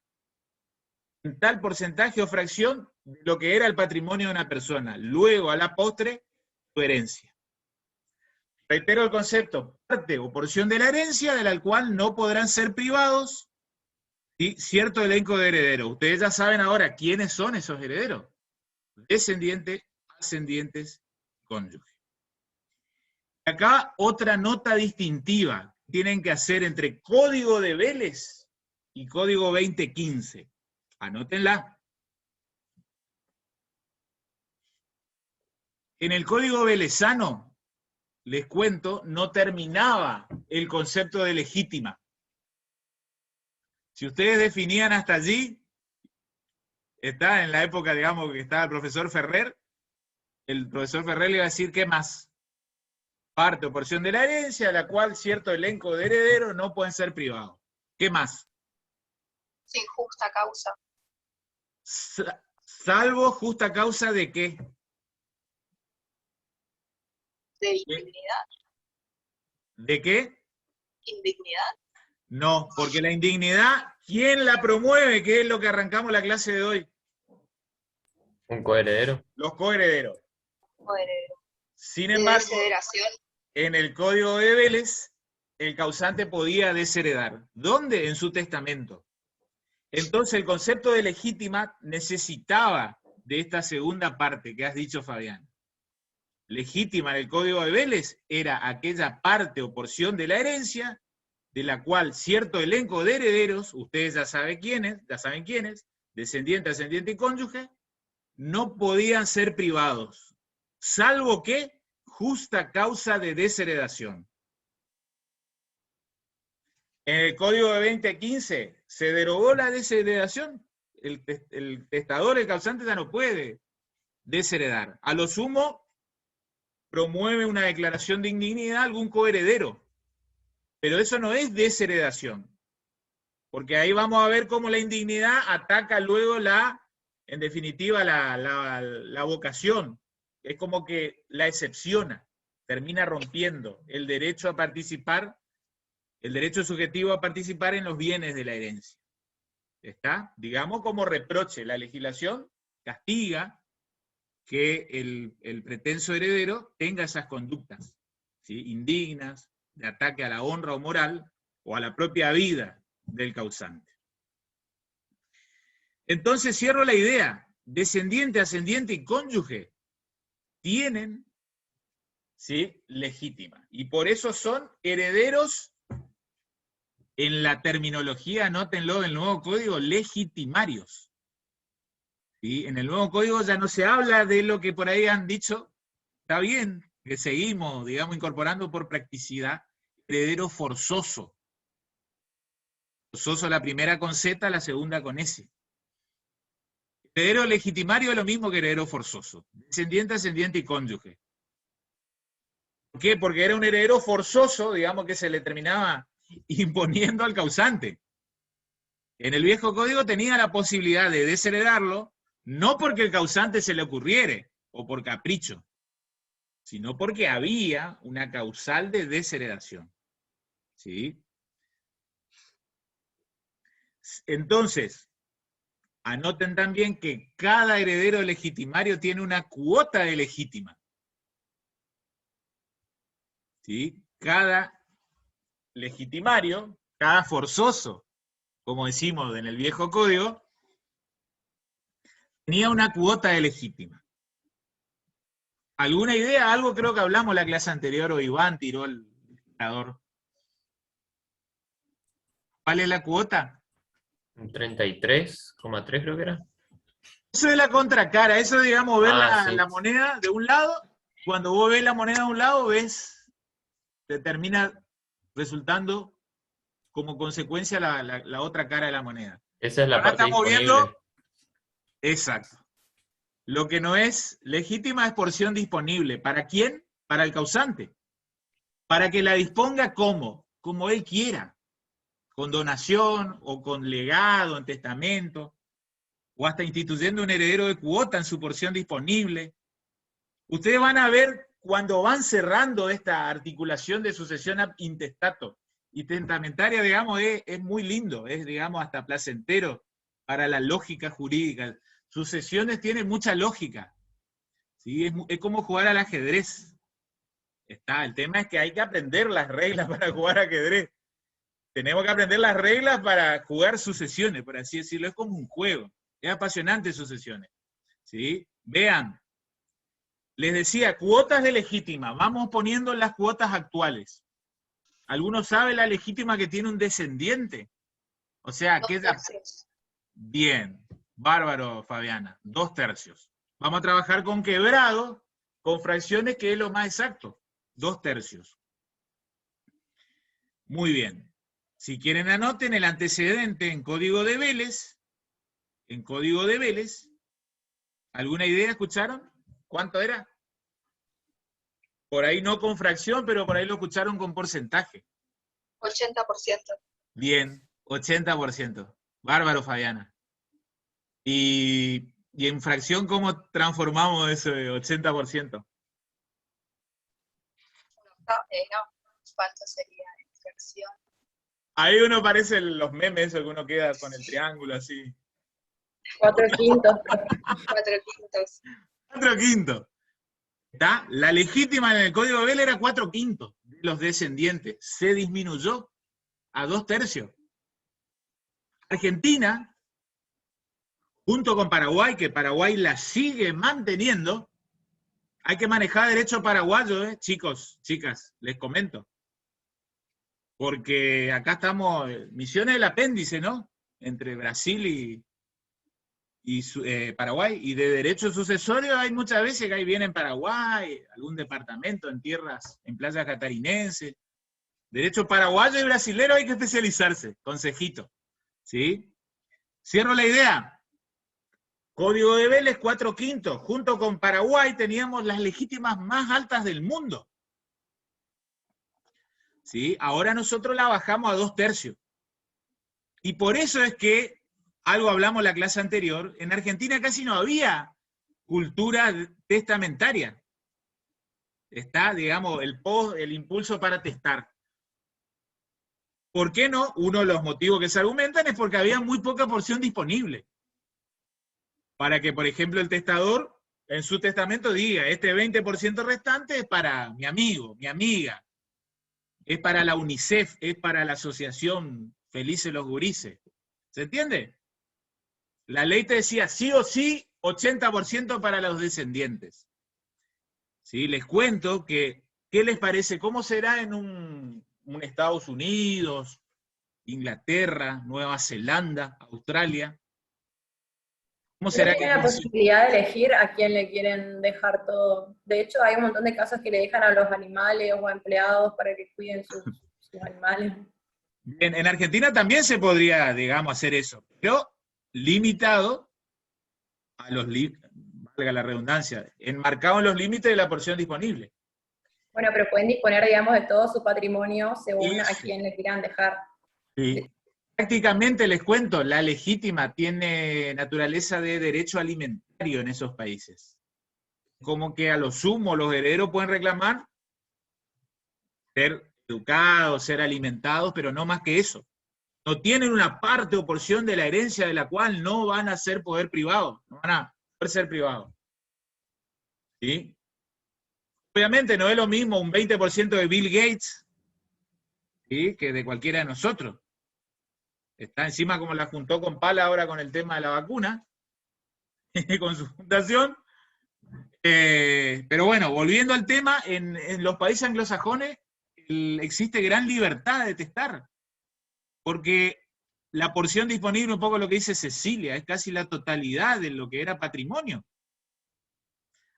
en tal porcentaje o fracción de lo que era el patrimonio de una persona, luego a la postre, su herencia. Reitero el concepto, parte o porción de la herencia de la cual no podrán ser privados, ¿sí?, cierto elenco de herederos. Ustedes ya saben ahora quiénes son esos herederos. Descendientes, ascendientes, cónyuges. Acá otra nota distintiva que tienen que hacer entre Código de Vélez y Código 2015. Anótenla. En el Código Velezano, les cuento, no terminaba el concepto de legítima. Si ustedes definían hasta allí, está en la época, digamos, que estaba el profesor Ferrer le iba a decir, ¿qué más? Parte o porción de la herencia, de la cual cierto elenco de herederos no pueden ser privados. ¿Qué más? Sin justa causa. Salvo justa causa de qué? De indignidad. ¿De qué? Indignidad. No, porque la indignidad, ¿quién la promueve? ¿Qué es lo que arrancamos la clase de hoy? Un coheredero. Los coherederos. O heredero. Sin De embargo, desheredación. en el Código de Vélez, el causante podía desheredar. ¿Dónde? En su testamento. Entonces el concepto de legítima necesitaba de esta segunda parte que has dicho, Fabián. Legítima en el Código de Vélez era aquella parte o porción de la herencia de la cual cierto elenco de herederos, ustedes ya saben quiénes, descendiente, ascendiente y cónyuge, no podían ser privados, salvo que justa causa de desheredación. En el Código de 2015 se derogó la desheredación. El testador, el causante, ya no puede desheredar. A lo sumo, promueve una declaración de indignidad algún coheredero. Pero eso no es desheredación. Porque ahí vamos a ver cómo la indignidad ataca luego en definitiva, la vocación. Es como que la excepciona, termina rompiendo el derecho a participar, el derecho subjetivo a participar en los bienes de la herencia. ¿Está? Digamos como reproche. La legislación castiga que el pretenso heredero tenga esas conductas, ¿sí?, indignas, de ataque a la honra o moral, o a la propia vida del causante. Entonces cierro la idea. Descendiente, ascendiente y cónyuge tienen, ¿sí?, legítima. Y por eso son herederos, en la terminología, anótenlo, del nuevo código, legitimarios. ¿Sí? En el nuevo código ya no se habla de lo que por ahí han dicho, está bien, que seguimos, digamos, incorporando por practicidad, heredero forzoso. Forzoso la primera con Z, la segunda con S. Heredero legitimario es lo mismo que heredero forzoso. Descendiente, ascendiente y cónyuge. ¿Por qué? Porque era un heredero forzoso, digamos, que se le terminaba imponiendo al causante. En el viejo código tenía la posibilidad de desheredarlo, no porque el causante se le ocurriere, o por capricho, sino porque había una causal de desheredación. ¿Sí? Entonces, anoten también que cada heredero legitimario tiene una cuota de legítima. ¿Sí? Cada legitimario, cada forzoso, como decimos en el viejo código, tenía una cuota de legítima. ¿Alguna idea? Algo creo que hablamos la clase anterior, o Iván tiró el dictador. ¿Cuál es la cuota? 33,3 creo que era. Eso es la contracara, eso digamos ver Sí. la moneda de un lado. Cuando vos ves la moneda de un lado, te termina resultando como consecuencia la otra cara de la moneda. Esa es la Ahora parte estamos disponible. viendo, exacto. Lo que no es legítima es porción disponible. ¿Para quién? Para el causante. Para que la disponga como él quiera. Con donación o con legado, en testamento, o hasta instituyendo un heredero de cuota en su porción disponible. Ustedes van a ver cuando van cerrando esta articulación de sucesión ab intestato y testamentaria, digamos, es muy lindo, es, digamos, hasta placentero para la lógica jurídica. Sucesiones tienen mucha lógica, ¿sí? Es como jugar al ajedrez. El tema es que hay que aprender las reglas para jugar ajedrez. Tenemos que aprender las reglas para jugar sucesiones, por así decirlo. Es como un juego. Es apasionante sucesiones. ¿Sí? Vean. Les decía, cuotas de legítima. Vamos poniendo las cuotas actuales. ¿Alguno sabe la legítima que tiene un descendiente? O sea, 2 aquella... tercios. Bien. Bárbaro, Fabiana. 2 tercios. Vamos a trabajar con quebrado, con fracciones, que es lo más exacto. 2 tercios. Muy bien. Si quieren anoten el antecedente en código de Vélez. En código de Vélez. ¿Alguna idea? ¿Escucharon? ¿Cuánto era? Por ahí no con fracción, pero por ahí lo escucharon con porcentaje. 80%. Bien, 80%. Bárbaro, Fabiana. Y en fracción, ¿cómo transformamos ese 80%? No, falta sería en fracción. Ahí uno parece los memes, eso que uno queda con el triángulo así. 4/5. 4/5. 4/5. ¿Está? La legítima en el código de Vélez era 4/5 de los descendientes. Se disminuyó a 2 tercios. Argentina, junto con Paraguay, que Paraguay la sigue manteniendo, hay que manejar derecho paraguayo, chicos, chicas, les comento. Porque acá estamos, Misiones del apéndice, ¿no? Entre Brasil y Paraguay, y de derecho sucesorio hay muchas veces que hay bien en Paraguay, algún departamento en tierras, en playas catarinenses. Derecho paraguayo y brasilero hay que especializarse, consejito. ¿Sí? Cierro la idea. Código de Vélez 4/5. Junto con Paraguay teníamos las legítimas más altas del mundo. ¿Sí? Ahora nosotros la bajamos a 2 tercios. Y por eso es que, algo hablamos en la clase anterior, en Argentina casi no había cultura testamentaria. Está, digamos, el impulso para testar. ¿Por qué no? Uno de los motivos que se argumentan es porque había muy poca porción disponible. Para que, por ejemplo, el testador en su testamento diga, este 20% restante es para mi amigo, mi amiga, es para la UNICEF, es para la asociación Felices los Gurises. ¿Se entiende? La ley te decía sí o sí 80% para los descendientes. ¿Sí? Les cuento que, ¿qué les parece? ¿Cómo será en un Estados Unidos, Inglaterra, Nueva Zelanda, Australia? ¿Cómo será que Tienen la posibilidad de elegir a quién le quieren dejar todo. De hecho, hay un montón de casos que le dejan a los animales o a empleados para que cuiden sus animales. En Argentina también se podría, digamos, hacer eso, pero limitado a los, valga la redundancia, enmarcado en los límites de la porción disponible. Bueno, pero pueden disponer, digamos, de todo su patrimonio según a Eso. quién le quieran dejar. Sí. Prácticamente les cuento, la legítima tiene naturaleza de derecho alimentario en esos países. Como que a lo sumo los herederos pueden reclamar ser educados, ser alimentados, pero no más que eso. No tienen una parte o porción de la herencia de la cual no van a ser poder privado, no van a poder ser privados. ¿Sí? Obviamente no es lo mismo un 20% de Bill Gates, ¿sí?, que de cualquiera de nosotros. Está encima como la juntó con Pala ahora con el tema de la vacuna, con su fundación. Pero bueno, volviendo al tema, en los países anglosajones existe gran libertad de testar, porque la porción disponible, un poco lo que dice Cecilia, es casi la totalidad de lo que era patrimonio.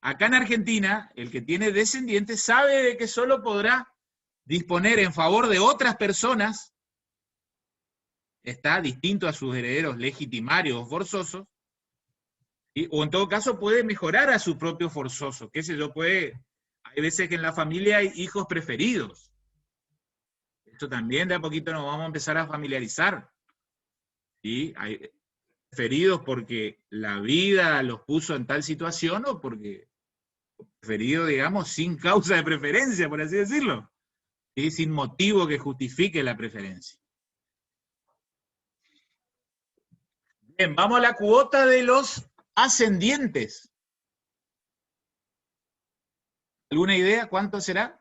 Acá en Argentina, el que tiene descendientes sabe de que solo podrá disponer en favor de otras personas está distinto a sus herederos legitimarios o forzosos, ¿sí? O en todo caso puede mejorar a su propio forzoso, qué sé yo, hay veces que en la familia hay hijos preferidos. Esto también de a poquito nos vamos a empezar a familiarizar, ¿sí? Hay preferidos porque la vida los puso en tal situación o porque preferido, digamos, sin causa de preferencia, por así decirlo, ¿sí? Sin motivo que justifique la preferencia. Bien, vamos a la cuota de los ascendientes. ¿Alguna idea cuánto será?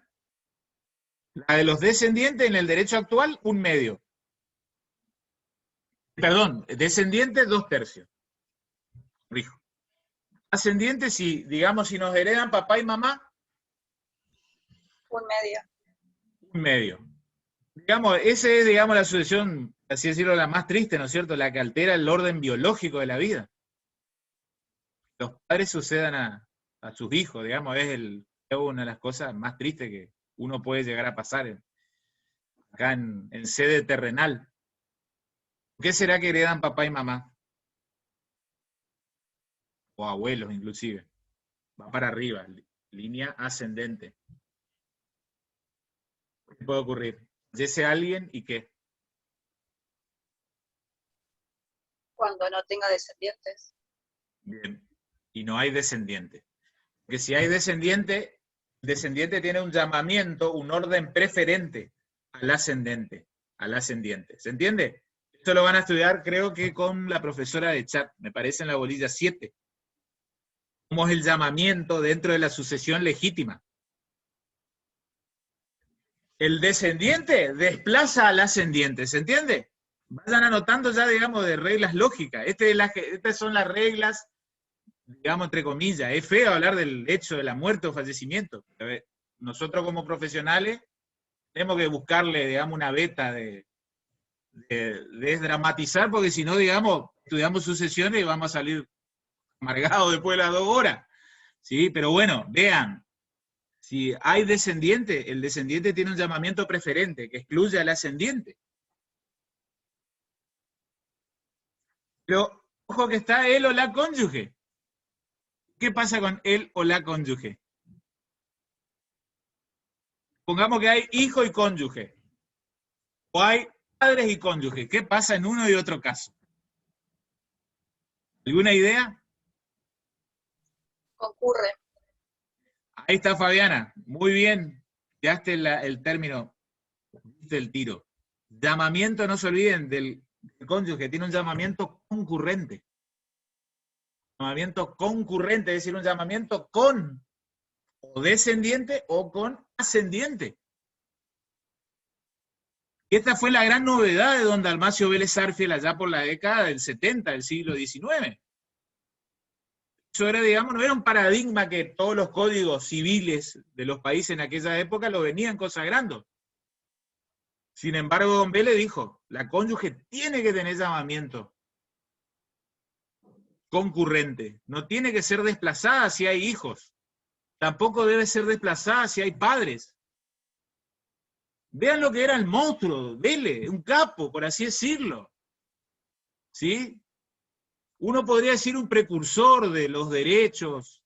La de los descendientes en el derecho actual, 1/2. Perdón, descendientes, 2/3. Rijo. Ascendientes, si, digamos, si nos heredan papá y mamá, 1/2. 1/2. Digamos, esa es, digamos, la sucesión, así decirlo, la más triste, ¿no es cierto? La que altera el orden biológico de la vida. Los padres sucedan a sus hijos, digamos, es una de las cosas más tristes que uno puede llegar a pasar acá en sede terrenal. ¿Qué será que heredan papá y mamá? O abuelos, inclusive. Va para arriba, línea ascendente. ¿Qué puede ocurrir? Fallece alguien y ¿qué? Cuando no tenga descendientes. Bien. Y no hay descendiente. Porque si hay descendiente, el descendiente tiene un llamamiento, un orden preferente al ascendente, al ascendiente. ¿Se entiende? Esto lo van a estudiar, creo que con la profesora de chat, me parece en la bolilla 7. Cómo es el llamamiento dentro de la sucesión legítima. El descendiente desplaza al ascendiente, ¿se entiende? Vayan anotando ya, digamos, de reglas lógicas. Estas son las reglas, digamos, entre comillas. Es feo hablar del hecho de la muerte o fallecimiento. Nosotros como profesionales tenemos que buscarle, digamos, una beta de desdramatizar, porque si no, digamos, estudiamos sucesiones y vamos a salir amargados después de las 2 horas. ¿Sí? Pero bueno, vean, si hay descendiente, el descendiente tiene un llamamiento preferente que excluye al ascendiente. Pero, ojo que está él o la cónyuge. ¿Qué pasa con él o la cónyuge? Pongamos que hay hijo y cónyuge. O hay padres y cónyuge. ¿Qué pasa en uno y otro caso? ¿Alguna idea? Concurre. Ahí está Fabiana. Muy bien. Ya el término, del tiro. Llamamiento, no se olviden, del cónyuge. Tiene un llamamiento concurrente. Llamamiento concurrente, es decir, un llamamiento con o descendiente o con ascendiente. Y esta fue la gran novedad de don Dalmacio Vélez Sarsfield allá por la década del 70 del siglo XIX. Eso era, digamos, no era un paradigma que todos los códigos civiles de los países en aquella época lo venían consagrando. Sin embargo, don Vélez dijo, la cónyuge tiene que tener llamamiento concurrente, no tiene que ser desplazada si hay hijos, tampoco debe ser desplazada si hay padres. Vean lo que era el monstruo, Vélez, un capo, por así decirlo. ¿Sí? Uno podría decir un precursor de los derechos,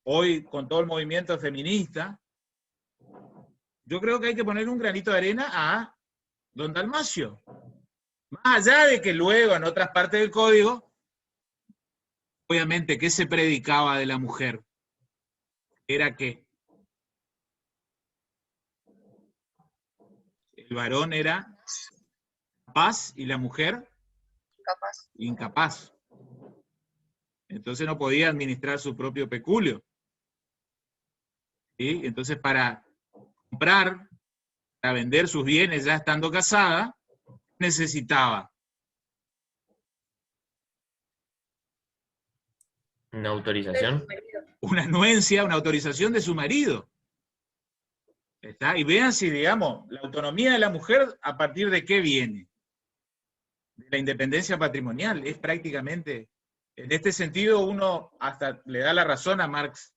hoy con todo el movimiento feminista. Yo creo que hay que poner un granito de arena a don Dalmacio. Más allá de que luego en otras partes del código, obviamente, ¿qué se predicaba de la mujer? Era que el varón era capaz y la mujer incapaz. Entonces no podía administrar su propio peculio. ¿Sí? Entonces para comprar, para vender sus bienes ya estando casada, necesitaba ¿Una autorización? una anuencia, una autorización de su marido. ¿Está? Y vean si, digamos, la autonomía de la mujer, ¿a partir de qué viene? De la independencia patrimonial. Es prácticamente, en este sentido, uno hasta le da la razón a Marx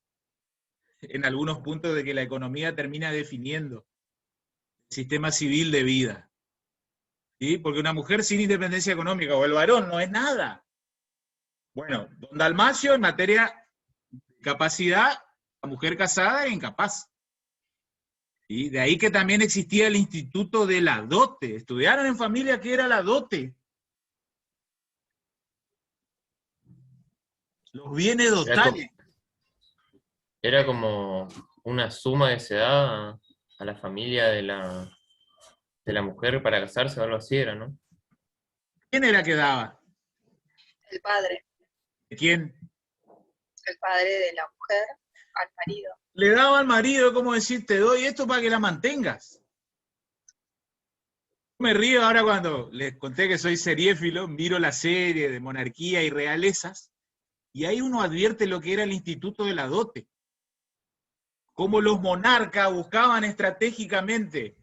en algunos puntos de que la economía termina definiendo el sistema civil de vida. ¿sí? Porque una mujer sin independencia económica o el varón no es nada. Bueno, don Dalmacio en materia de capacidad, la mujer casada es incapaz. Y de ahí que también existía el instituto de la dote. Estudiaron en familia qué era la dote. Los bienes dotales. Era como una suma que se da a la familia de la mujer para casarse o algo así era, ¿no? ¿Quién era que daba? El padre. ¿De quién? El padre de la mujer al marido. Le daba al marido, como decir, te doy esto para que la mantengas. Me río ahora cuando les conté que soy seriéfilo, miro la serie de monarquía y realezas, y ahí uno advierte lo que era el instituto de la dote. Cómo los monarcas buscaban estratégicamente,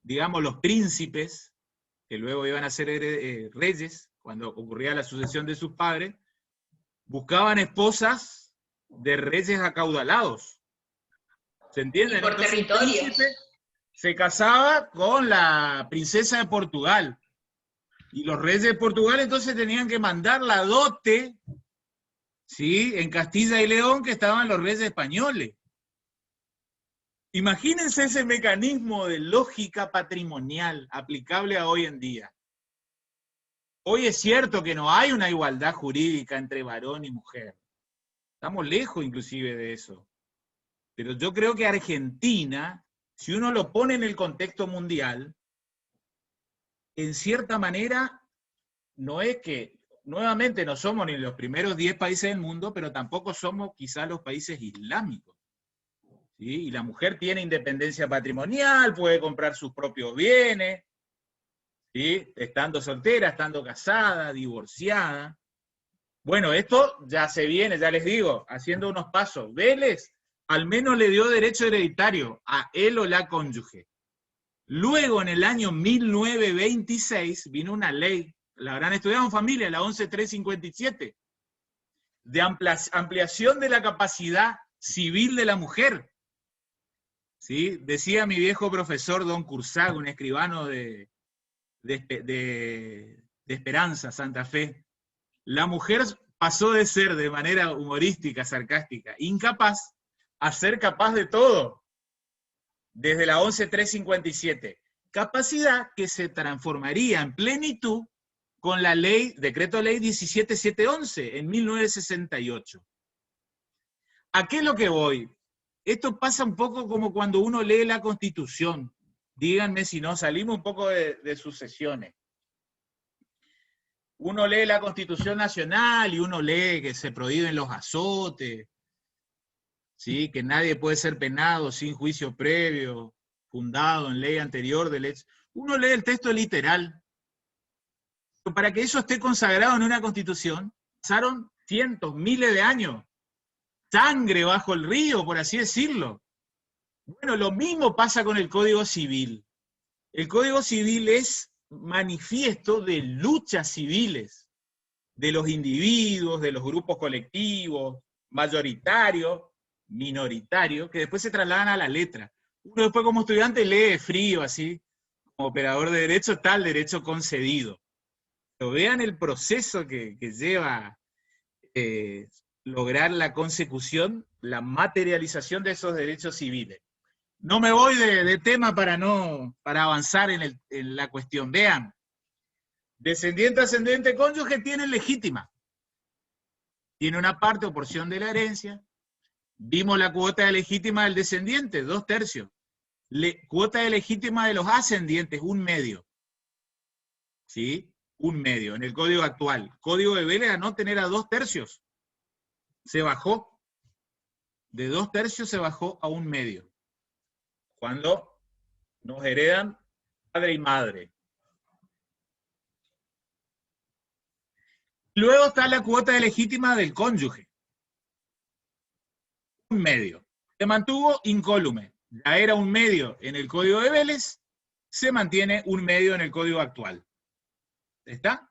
digamos, los príncipes, que luego iban a ser reyes, cuando ocurría la sucesión de sus padres, buscaban esposas de reyes acaudalados. ¿Se entiende? Y por Entonces, el territorios. príncipe se casaba con la princesa de Portugal. Y los reyes de Portugal entonces tenían que mandar la dote, ¿sí? En Castilla y León, que estaban los reyes españoles. Imagínense ese mecanismo de lógica patrimonial aplicable a hoy en día. Hoy es cierto que no hay una igualdad jurídica entre varón y mujer. Estamos lejos inclusive de eso. Pero yo creo que Argentina, si uno lo pone en el contexto mundial, en cierta manera, no es que, nuevamente no somos ni los primeros 10 países del mundo, pero tampoco somos quizás los países islámicos. ¿Sí? Y la mujer tiene independencia patrimonial, puede comprar sus propios bienes, ¿sí? Estando soltera, estando casada, divorciada. Bueno, esto ya se viene, ya les digo, haciendo unos pasos. Vélez al menos le dio derecho hereditario a él o la cónyuge. Luego, en el año 1926, vino una ley, la habrán estudiado en familia, la 11357, de ampliación de la capacidad civil de la mujer. ¿Sí? Decía mi viejo profesor don Cursago, un escribano de Esperanza, Santa Fe, la mujer pasó de ser, de manera humorística, sarcástica, incapaz, a ser capaz de todo, desde la 11357. Capacidad que se transformaría en plenitud con la ley, decreto ley 17711, en 1968. ¿A qué es lo que voy? Esto pasa un poco como cuando uno lee la Constitución. Díganme si no, salimos un poco de sucesiones. Uno lee la Constitución Nacional y uno lee que se prohíben los azotes, ¿sí? Que nadie puede ser penado sin juicio previo, fundado en ley anterior de ley. Uno lee el texto literal. Pero para que eso esté consagrado en una Constitución, pasaron cientos, miles de años. Sangre bajo el río, por así decirlo. Bueno, lo mismo pasa con el Código Civil. El Código Civil es manifiesto de luchas civiles, de los individuos, de los grupos colectivos, mayoritarios, minoritarios, que después se trasladan a la letra. Uno después como estudiante lee frío, así, como operador de derecho, está el derecho concedido. Pero vean el proceso que lleva lograr la consecución, la materialización de esos derechos civiles. No me voy de tema para avanzar en la cuestión. Vean, descendiente, ascendente, cónyuge tienen legítima. Tiene una parte o porción de la herencia. Vimos la cuota de legítima del descendiente, 2/3. Cuota de legítima de los ascendientes, 1/2. ¿Sí? 1/2, en el código actual. Código de Vélez a no tener a 2/3. Se bajó. De 2/3 se bajó a 1/2. Cuando nos heredan padre y madre. Luego está la cuota de legítima del cónyuge. 1/2. Se mantuvo incólume. Ya era 1/2 en el Código de Vélez, se mantiene 1/2 en el Código actual. ¿Está?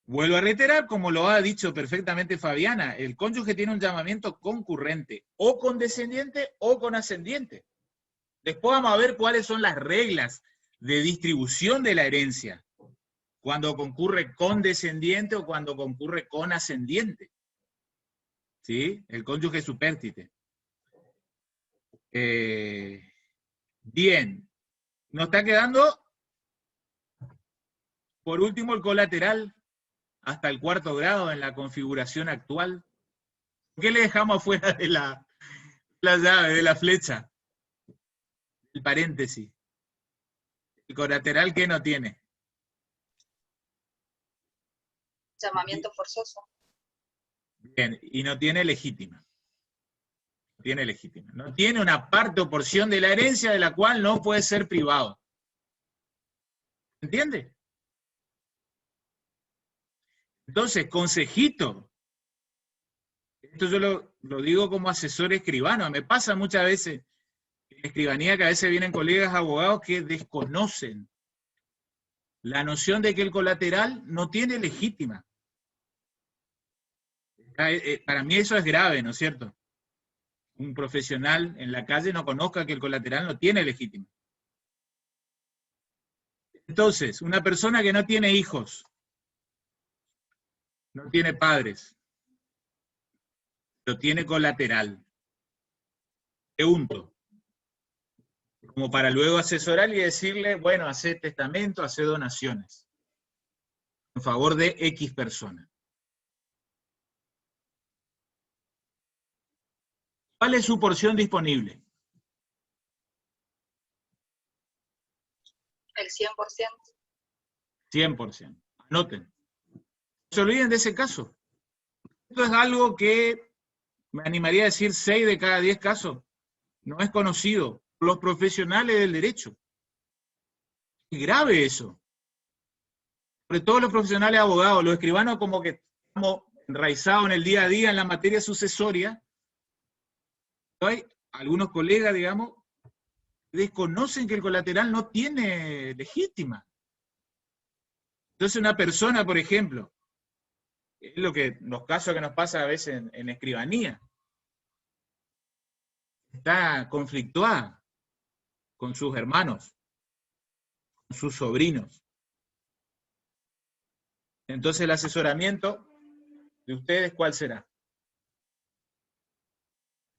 Vuelvo a reiterar, como lo ha dicho perfectamente Fabiana, el cónyuge tiene un llamamiento concurrente, o con descendiente o con ascendiente. Después vamos a ver cuáles son las reglas de distribución de la herencia, cuando concurre con descendiente o cuando concurre con ascendiente. ¿Sí? El cónyuge supérstite. Bien. Nos está quedando, por último, el colateral, hasta el 4º grado en la configuración actual. ¿Por qué le dejamos afuera de la llave, de la flecha? El paréntesis. El colateral, ¿qué no tiene? Llamamiento forzoso. Bien, y no tiene legítima. No tiene legítima. No tiene una parte o porción de la herencia de la cual no puede ser privado. ¿Entiende? Entonces, consejito. Esto yo lo digo como asesor escribano. Me pasa muchas veces en la escribanía que a veces vienen colegas abogados que desconocen la noción de que el colateral no tiene legítima. Para mí eso es grave, ¿no es cierto? Un profesional en la calle no conozca que el colateral no tiene legítima. Entonces, una persona que no tiene hijos, no tiene padres, pero tiene colateral. Pregunto, como para luego asesorar y decirle, bueno, hace testamento, hace donaciones, en favor de X persona. ¿Cuál es su porción disponible? El 100%. 100%. Anoten. No se olviden de ese caso. Esto es algo que me animaría a decir 6 de cada 10 casos. No es conocido por los profesionales del derecho. Es grave eso. Sobre todo los profesionales abogados, los escribanos como que estamos enraizados en el día a día en la materia sucesoria. Hay algunos colegas, digamos, desconocen que el colateral no tiene legítima. Entonces una persona, por ejemplo, es los casos que nos pasa a veces en escribanía, está conflictuada con sus hermanos, con sus sobrinos. Entonces el asesoramiento de ustedes, ¿cuál será?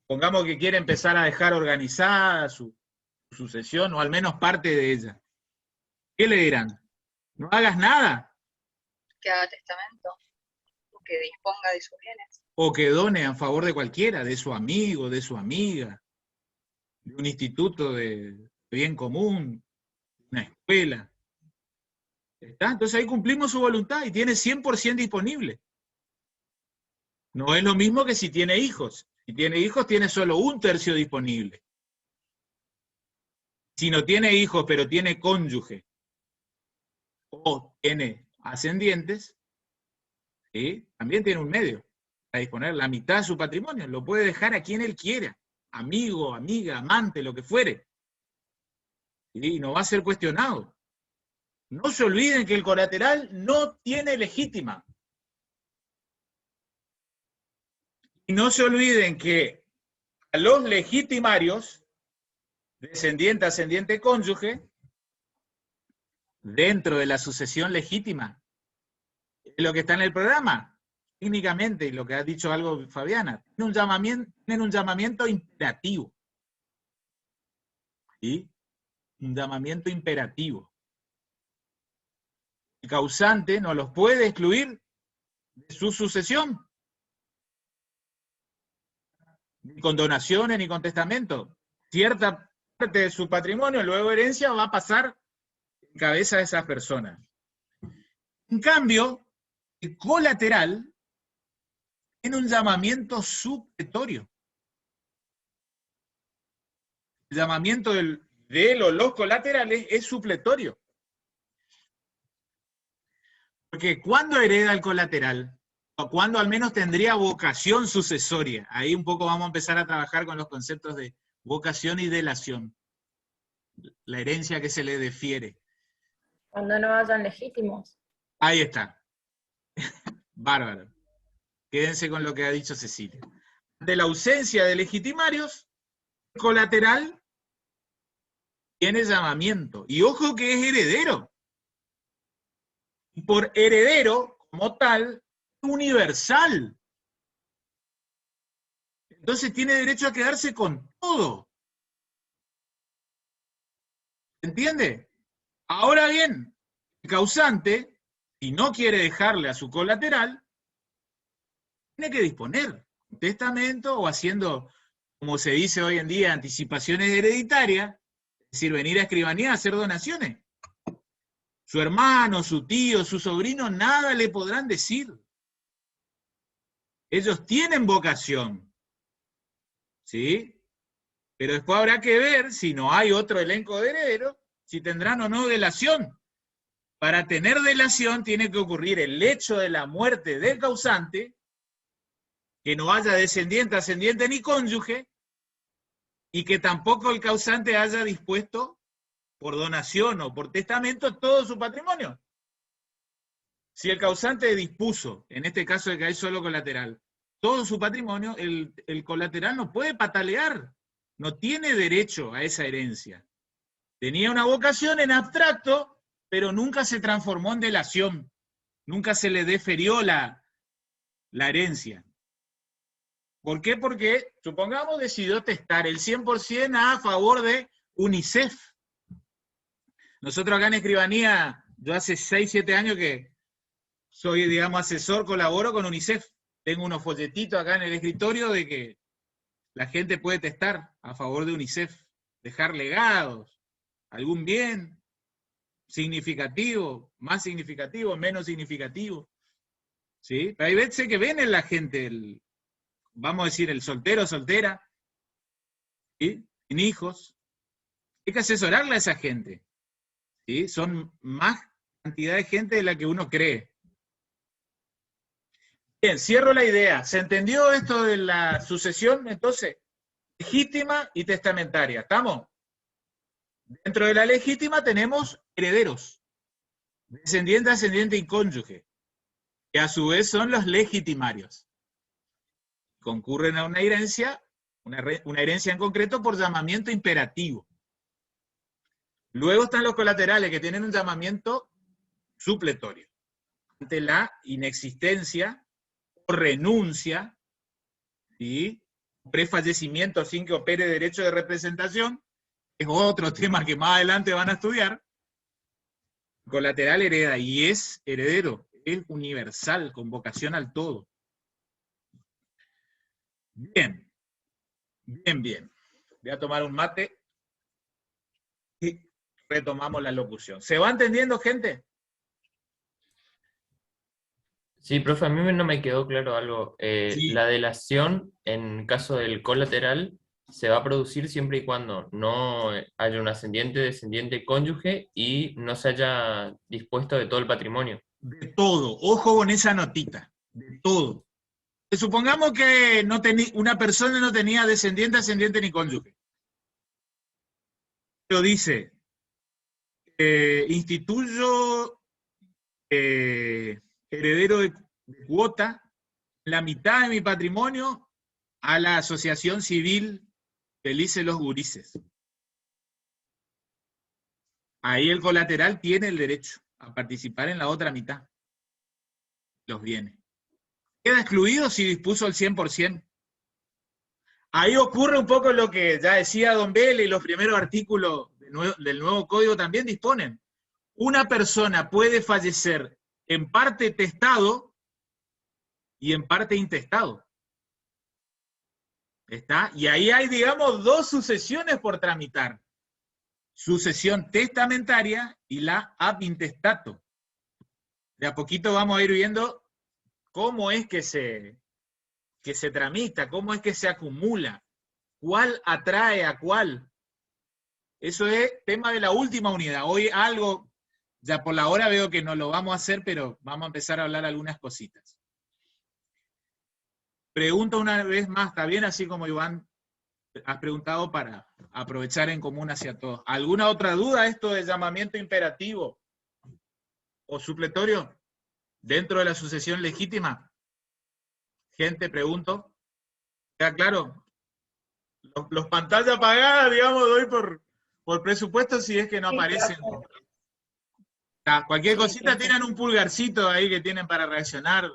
Pongamos que quiere empezar a dejar organizada su sucesión, o al menos parte de ella. ¿Qué le dirán? No hagas nada. Que haga testamento. O que disponga de sus bienes. O que done a favor de cualquiera, de su amigo, de su amiga, de un instituto de bien común, de una escuela. ¿Está? Entonces ahí cumplimos su voluntad y tiene 100% disponible. No es lo mismo que si tiene hijos. Si tiene hijos, tiene solo 1/3 disponible. Si no tiene hijos, pero tiene cónyuge, o tiene ascendientes, ¿sí? También tiene un medio para disponer la mitad de su patrimonio. Lo puede dejar a quien él quiera, amigo, amiga, amante, lo que fuere. Y no va a ser cuestionado. No se olviden que el colateral no tiene legítima. Y no se olviden que a los legitimarios, descendiente, ascendiente, cónyuge, dentro de la sucesión legítima, es lo que está en el programa, técnicamente, y lo que ha dicho algo Fabiana, tienen un llamamiento imperativo. ¿Sí? Un llamamiento imperativo. El causante no los puede excluir de su sucesión. Ni con donaciones, ni con testamento. Cierta parte de su patrimonio, luego herencia, va a pasar en cabeza de esas personas. En cambio, el colateral tiene un llamamiento supletorio. El llamamiento de los colaterales es supletorio. Porque ¿cuándo hereda el colateral? O cuando al menos tendría vocación sucesoria. Ahí un poco vamos a empezar a trabajar con los conceptos de vocación y delación. La herencia que se le defiere. Cuando no hayan legítimos. Ahí está. Bárbaro. Quédense con lo que ha dicho Cecilia. De la ausencia de legitimarios, el colateral tiene llamamiento. Y ojo que es heredero. Y por heredero, como tal, universal. Entonces tiene derecho a quedarse con todo. ¿Entiende? Ahora bien, el causante, si no quiere dejarle a su colateral, tiene que disponer un testamento o haciendo, como se dice hoy en día, anticipaciones hereditarias, es decir, venir a escribanía a hacer donaciones. Su hermano, su tío, su sobrino, nada le podrán decir. Ellos tienen vocación, ¿sí? Pero después habrá que ver, si no hay otro elenco de herederos, si tendrán o no delación. Para tener delación tiene que ocurrir el hecho de la muerte del causante, que no haya descendiente, ascendiente ni cónyuge, y que tampoco el causante haya dispuesto por donación o por testamento todo su patrimonio. Si el causante dispuso, en este caso de que hay solo colateral, todo su patrimonio, el colateral no puede patalear, no tiene derecho a esa herencia. Tenía una vocación en abstracto, pero nunca se transformó en delación, nunca se le deferió la herencia. ¿Por qué? Porque, supongamos, decidió testar el 100% a favor de UNICEF. Nosotros acá en Escribanía, yo hace 6, 7 años que soy, digamos, asesor, colaboro con UNICEF. Tengo unos folletitos acá en el escritorio de que la gente puede testar a favor de UNICEF, dejar legados, algún bien significativo, más significativo, menos significativo. ¿Sí? Pero hay veces que ven en la gente, vamos a decir, el soltero, soltera, ¿sí? Sin hijos. Hay que asesorarle a esa gente. ¿Sí? Son más cantidad de gente de la que uno cree. Bien, cierro la idea. ¿Se entendió esto de la sucesión, entonces? Legítima y testamentaria. ¿Estamos? Dentro de la legítima tenemos herederos. Descendiente, ascendiente y cónyuge. Que a su vez son los legitimarios. Concurren a una herencia en concreto por llamamiento imperativo. Luego están los colaterales que tienen un llamamiento supletorio. Ante la inexistencia o renuncia, ¿sí? Prefallecimiento sin que opere derecho de representación, es otro tema que más adelante van a estudiar. El colateral hereda y es heredero, es universal, con vocación al todo. Bien, bien, bien. Voy a tomar un mate y retomamos la locución. ¿Se va entendiendo, gente? Sí, profe, a mí no me quedó claro algo. Sí. La delación, en caso del colateral, se va a producir siempre y cuando no haya un ascendiente, descendiente, cónyuge y no se haya dispuesto de todo el patrimonio. De todo. Ojo con esa notita. De todo. Supongamos que una persona no tenía descendiente, ascendiente ni cónyuge. Pero dice, instituyo heredero de cuota, la mitad de mi patrimonio a la asociación civil Felices los Gurises. Ahí el colateral tiene el derecho a participar en la otra mitad. Los bienes. Queda excluido si dispuso el 100%. Ahí ocurre un poco lo que ya decía Don Vélez y los primeros artículos del nuevo código también disponen. Una persona puede fallecer en parte testado y en parte intestado. ¿Está? Y ahí hay, digamos, dos sucesiones por tramitar. Sucesión testamentaria y la ab intestato. De a poquito vamos a ir viendo cómo es que se tramita, cómo es que se acumula, cuál atrae a cuál. Eso es tema de la última unidad. Hoy algo, ya por la hora veo que no lo vamos a hacer, pero vamos a empezar a hablar algunas cositas. Pregunto una vez más, ¿está bien? Así como Iván has preguntado para aprovechar en común hacia todos. ¿Alguna otra duda esto de llamamiento imperativo o supletorio dentro de la sucesión legítima? Gente, pregunto. ¿Queda claro? Los pantallas apagadas, digamos, doy por presupuesto si es que no Sí, aparecen. profe. Cualquier Sí, cosita sí. tienen un pulgarcito ahí que tienen para reaccionar.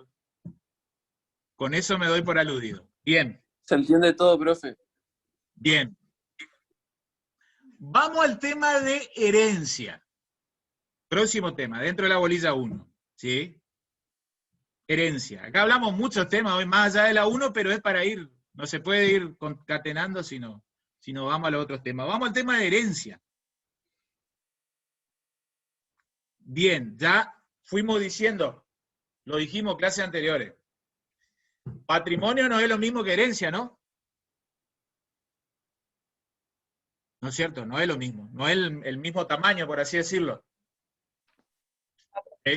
Con eso me doy por aludido. Bien, Se entiende todo, profe. bien. Vamos al tema de herencia. Próximo tema, dentro de la bolilla 1. ¿Sí? Herencia. Acá hablamos muchos temas hoy más allá de la 1, pero es para ir, no se puede ir concatenando si no vamos a los otros temas. Vamos al tema de herencia. Bien, ya fuimos diciendo, lo dijimos clases anteriores. Patrimonio no es lo mismo que herencia, ¿no? ¿No es cierto? No es lo mismo. No es el mismo tamaño, por así decirlo. ¿Ok?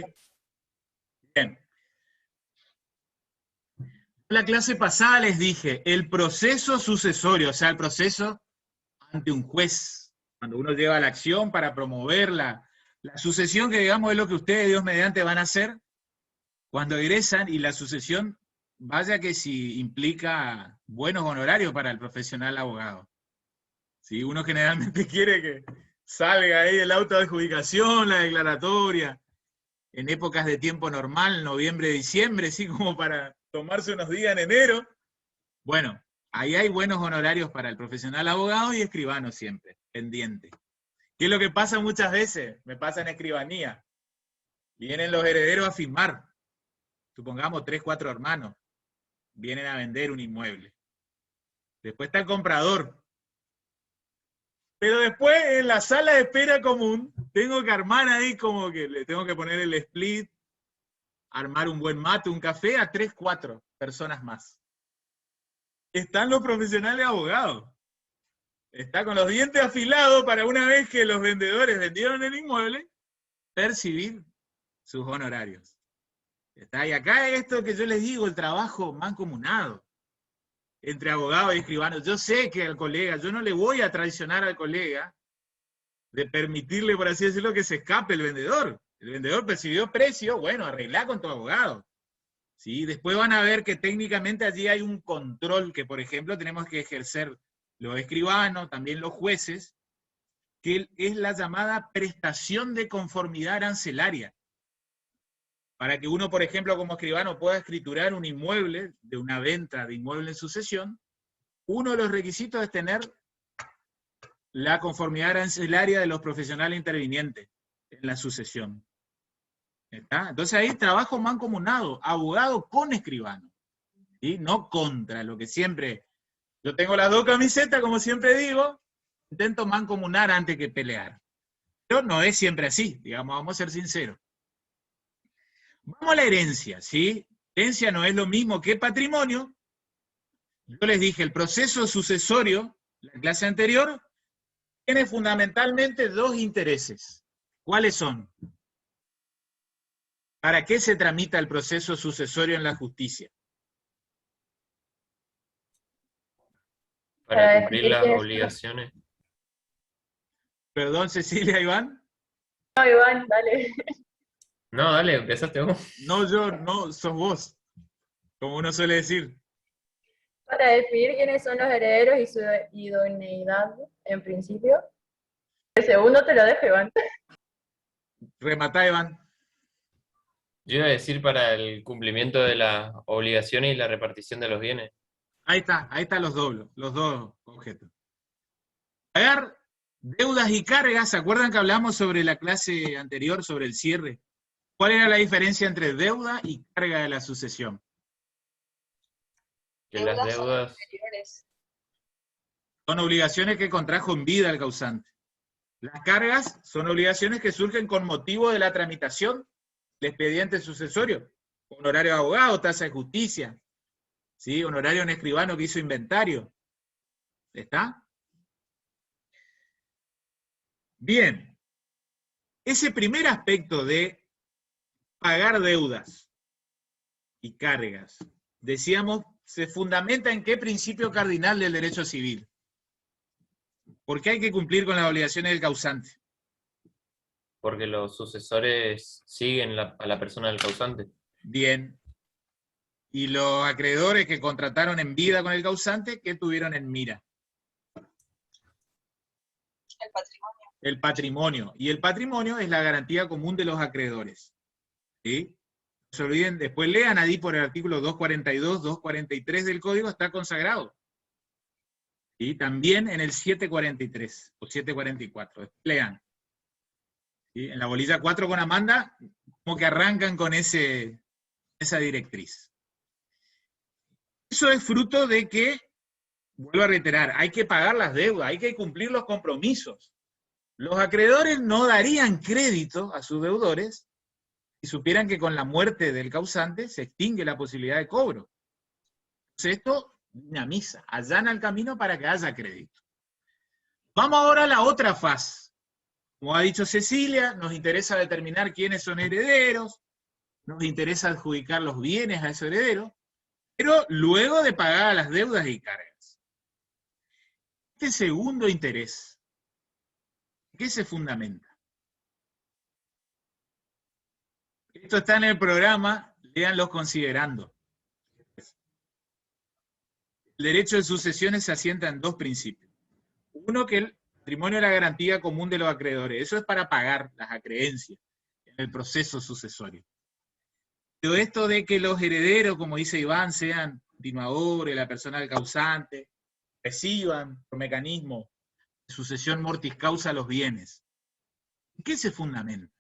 Bien. En la clase pasada les dije, el proceso sucesorio, o sea, el proceso ante un juez, cuando uno lleva la acción para promover la sucesión, que digamos es lo que ustedes, Dios mediante, van a hacer, cuando egresan, y la sucesión, vaya que si implica buenos honorarios para el profesional abogado. ¿Sí? Uno generalmente quiere que salga ahí el auto de adjudicación, la declaratoria, en épocas de tiempo normal, noviembre, diciembre, ¿sí? Como para tomarse unos días en enero. Bueno, ahí hay buenos honorarios para el profesional abogado y escribano siempre, pendiente. ¿Qué es lo que pasa muchas veces? Me pasa en escribanía. Vienen los herederos a firmar. Supongamos 3, 4 hermanos. Vienen a vender un inmueble. Después está el comprador. Pero después, en la sala de espera común, tengo que armar ahí como que le tengo que poner el split, armar un buen mate, un café a 3, 4 personas más. Están los profesionales abogados. Está con los dientes afilados para una vez que los vendedores vendieron el inmueble, percibir sus honorarios. Está, y acá esto que yo les digo, el trabajo mancomunado entre abogados y escribanos. Yo sé que al colega, yo no le voy a traicionar al colega de permitirle, por así decirlo, que se escape el vendedor. El vendedor percibió precio, bueno, arreglá con tu abogado. ¿Sí? Después van a ver que técnicamente allí hay un control que, por ejemplo, tenemos que ejercer los escribanos, también los jueces, que es la llamada prestación de conformidad arancelaria. Para que uno, por ejemplo, como escribano pueda escriturar un inmueble, de una venta de inmueble en sucesión, uno de los requisitos es tener la conformidad arancelaria de los profesionales intervinientes en la sucesión. ¿Está? Entonces ahí trabajo mancomunado, abogado con escribano, ¿sí? No contra, lo que siempre, yo tengo las dos camisetas, como siempre digo, intento mancomunar antes que pelear. Pero no es siempre así, digamos, vamos a ser sinceros. Vamos a la herencia, ¿sí? Herencia no es lo mismo que patrimonio. Yo les dije, el proceso sucesorio, la clase anterior, tiene fundamentalmente dos intereses. ¿Cuáles son? ¿Para qué se tramita el proceso sucesorio en la justicia? Para cumplir las obligaciones. Perdón, Cecilia, Iván. No, Iván, dale. No, dale, empezaste vos. No, yo, no, sos vos, como uno suele decir. Para definir quiénes son los herederos y su idoneidad, en principio. El segundo te lo dejo, Iván. Rematá, Iván. Yo iba a decir para el cumplimiento de las obligaciones y la repartición de los bienes. Ahí está los dos objetos. Pagar deudas y cargas. ¿Se acuerdan que hablamos sobre la clase anterior, sobre el cierre? ¿Cuál era la diferencia entre deuda y carga de la sucesión? Que las Deudas son deudas, anteriores. Son obligaciones que contrajo en vida el causante. Las cargas son obligaciones que surgen con motivo de la tramitación del expediente sucesorio. Honorario de abogado, tasa de justicia, ¿sí? Honorario a un escribano que hizo inventario. ¿Está? Bien. Ese primer aspecto de pagar deudas y cargas, decíamos, se fundamenta en qué principio cardinal del derecho civil. ¿Por qué hay que cumplir con las obligaciones del causante? porque los sucesores siguen a la persona del causante. Bien. ¿Y los acreedores que contrataron en vida con el causante, qué tuvieron en mira? El patrimonio. El patrimonio. Y el patrimonio es la garantía común de los acreedores. ¿Sí? No se olviden, después lean ahí por el artículo 242, 243 del Código, está consagrado. Y también en el 743 o 744. Lean. ¿Sí? En la bolilla 4 con Amanda, como que arrancan con esa directriz. Eso es fruto de que, vuelvo a reiterar, hay que pagar las deudas, hay que cumplir los compromisos. Los acreedores no darían crédito a sus deudores si supieran que con la muerte del causante se extingue la posibilidad de cobro. Entonces esto dinamiza, allana el camino para que haya crédito. Vamos ahora a la otra fase. Como ha dicho Cecilia, nos interesa determinar quiénes son herederos, nos interesa adjudicar los bienes a esos herederos, pero luego de pagar las deudas y cargas. Este segundo interés, ¿en qué se fundamenta? Esto está en el programa, léanlos considerando. El derecho de sucesiones se asienta en dos principios. Uno, que el patrimonio es la garantía común de los acreedores. Eso es para pagar las acreencias en el proceso sucesorio. Pero esto de que los herederos, como dice Iván, sean continuadores, la persona del causante, reciban por mecanismo de sucesión mortis causa los bienes. ¿En qué se fundamenta?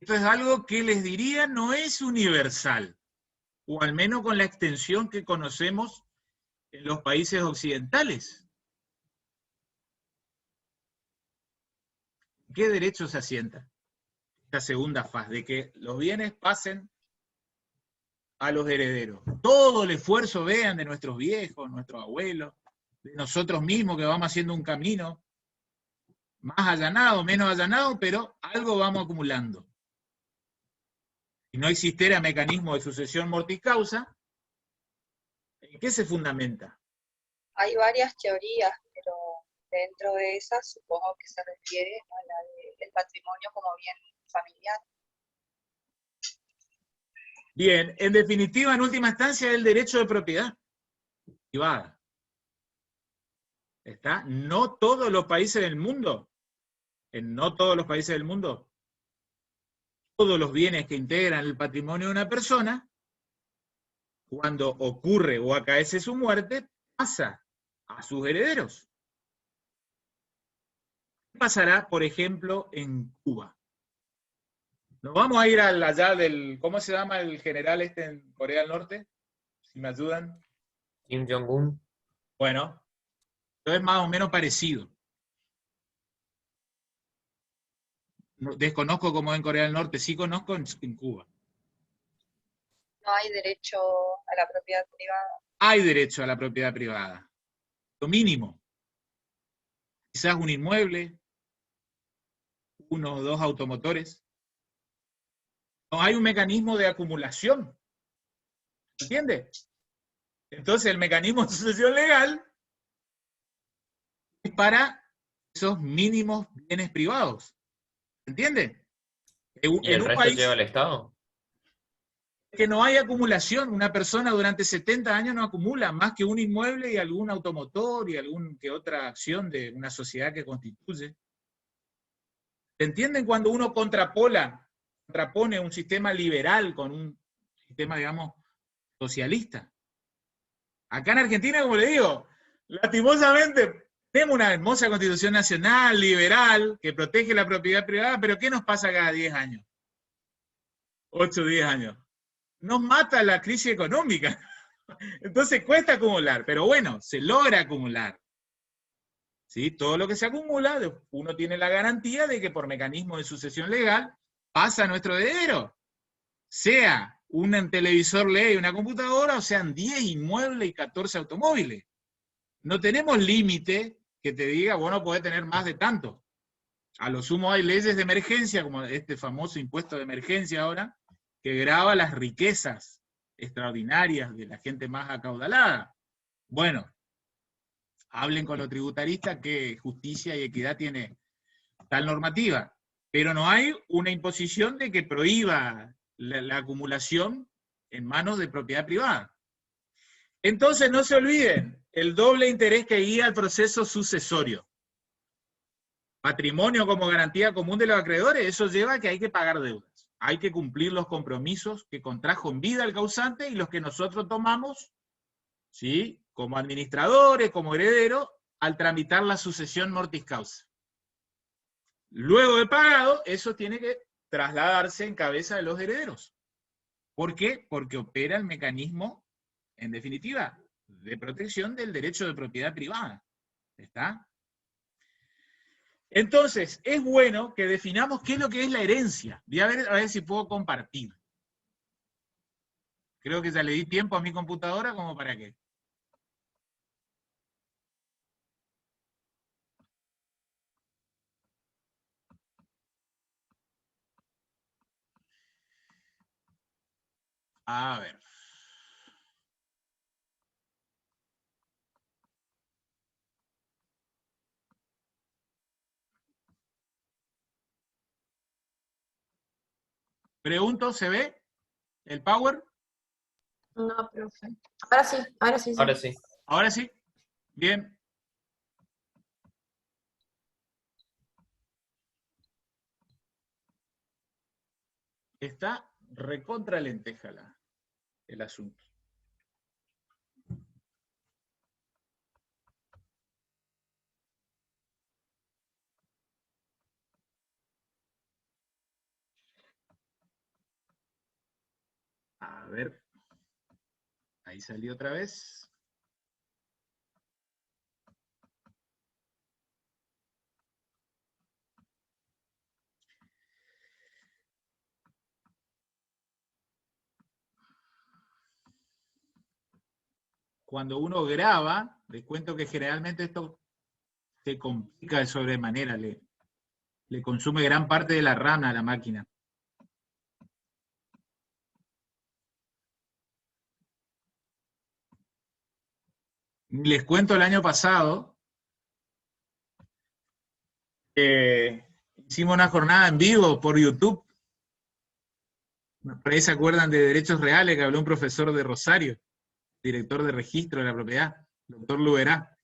Esto es algo que les diría no es universal, o al menos con la extensión que conocemos en los países occidentales. ¿Qué derecho se asienta? Esta segunda fase, de que los bienes pasen a los herederos. Todo el esfuerzo, vean, de nuestros viejos, nuestros abuelos, de nosotros mismos que vamos haciendo un camino más allanado, menos allanado, pero algo vamos acumulando. Si no existiera mecanismo de sucesión mortis causa, ¿en qué se fundamenta? Hay varias teorías, pero dentro de esas supongo que se refiere a la del patrimonio como bien familiar. Bien, en definitiva, en última instancia, el derecho de propiedad privada. ¿Está? No todos los países del mundo, no todos los países del mundo, todos los bienes que integran el patrimonio de una persona, cuando ocurre o acaece su muerte, pasa a sus herederos. ¿Qué pasará, por ejemplo, en Cuba? Nos vamos a ir allá del, ¿cómo se llama el general este en Corea del Norte? Si me ayudan. Kim Jong-un. Bueno, esto es más o menos parecido. Desconozco cómo es en Corea del Norte, sí conozco en Cuba. No hay derecho a la propiedad privada. Hay derecho a la propiedad privada. Lo mínimo. Quizás un inmueble, uno o dos automotores. No hay un mecanismo de acumulación. ¿Entiende? Entonces el mecanismo de sucesión legal es para esos mínimos bienes privados. ¿Entiende? ¿Y el resto lleva el Estado? Que no hay acumulación. Una persona durante 70 años no acumula más que un inmueble y algún automotor y algún que otra acción de una sociedad que constituye. ¿Entienden cuando uno contrapone un sistema liberal con un sistema, digamos, socialista? Acá en Argentina, como le digo, lastimosamente tenemos una hermosa constitución nacional, liberal, que protege la propiedad privada, pero ¿qué nos pasa cada 10 años? 8 o 10 años. Nos mata la crisis económica. Entonces cuesta acumular, pero bueno, se logra acumular. ¿Sí? Todo lo que se acumula, uno tiene la garantía de que por mecanismo de sucesión legal pasa a nuestro heredero. Sea un televisor LED y una computadora, o sean 10 inmuebles y 14 automóviles. No tenemos límite que te diga, bueno, podés tener más de tanto. A lo sumo hay leyes de emergencia, como este famoso impuesto de emergencia ahora, que grava las riquezas extraordinarias de la gente más acaudalada. Bueno, hablen con los tributaristas que justicia y equidad tiene tal normativa, pero no hay una imposición de que prohíba la acumulación en manos de propiedad privada. Entonces no se olviden, el doble interés que guía el proceso sucesorio. Patrimonio como garantía común de los acreedores, eso lleva a que hay que pagar deudas. Hay que cumplir los compromisos que contrajo en vida el causante y los que nosotros tomamos, ¿sí?, como administradores, como herederos, al tramitar la sucesión mortis causa. Luego de pagado, eso tiene que trasladarse en cabeza de los herederos. ¿Por qué? Porque opera el mecanismo, en definitiva, de protección del derecho de propiedad privada. ¿Está? Entonces, es bueno que definamos qué es lo que es la herencia. Voy a ver si puedo compartir. Creo que ya le di tiempo a mi computadora como para que... A ver. Pregunto, ¿se ve el Power? No, profe. Ahora sí, ahora sí. Ahora sí. Ahora sí. Bien. Está recontra lenteja el asunto. A ver. Ahí salió otra vez. Cuando uno graba, les cuento que generalmente esto se complica de sobremanera, le consume gran parte de la RAM a la máquina. Les cuento el año pasado, hicimos una jornada en vivo por YouTube. Por ahí se acuerdan de Derechos Reales, que habló un profesor de Rosario, director de registro de la propiedad, doctor Luberá.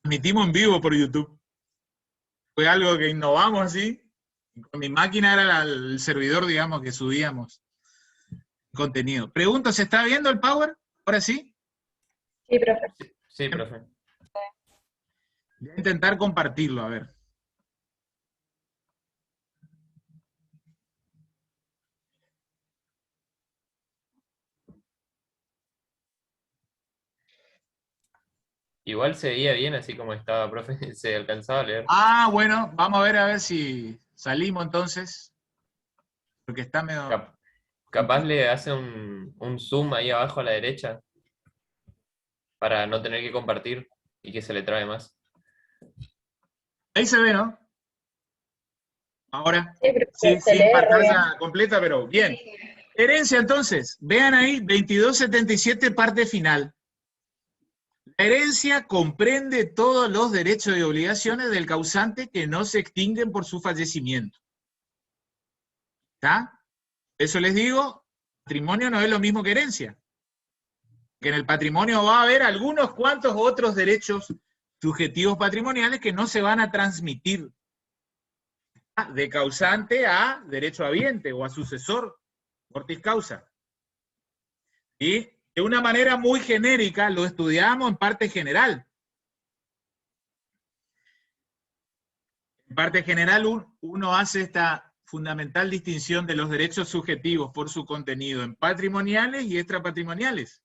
Transmitimos en vivo por YouTube. Fue algo que innovamos así. Con mi máquina era el servidor, digamos, que subíamos contenido. Pregunto, ¿se está viendo el Power? ¿Ahora sí? Sí, profe. Sí, profe. Voy a intentar compartirlo, a ver. Igual se veía bien así como estaba, profe. Se alcanzaba a leer. Ah, bueno, vamos a ver si salimos entonces. Porque está medio... Capaz le hace un zoom ahí abajo a la derecha para no tener que compartir y que se le trabe más. Ahí se ve, ¿no? Ahora. Sí, profe, Sí, se sí, lee re pantalla completa, pero bien. Herencia, entonces. Vean ahí, 2277, parte final. La herencia comprende todos los derechos y obligaciones del causante que no se extinguen por su fallecimiento. ¿Está? Eso les digo, patrimonio no es lo mismo que herencia. Que en el patrimonio va a haber algunos cuantos otros derechos subjetivos patrimoniales que no se van a transmitir de causante a derecho habiente o a sucesor, mortis causa. Y de una manera muy genérica lo estudiamos en parte general. En parte general uno hace esta fundamental distinción de los derechos subjetivos por su contenido en patrimoniales y extrapatrimoniales.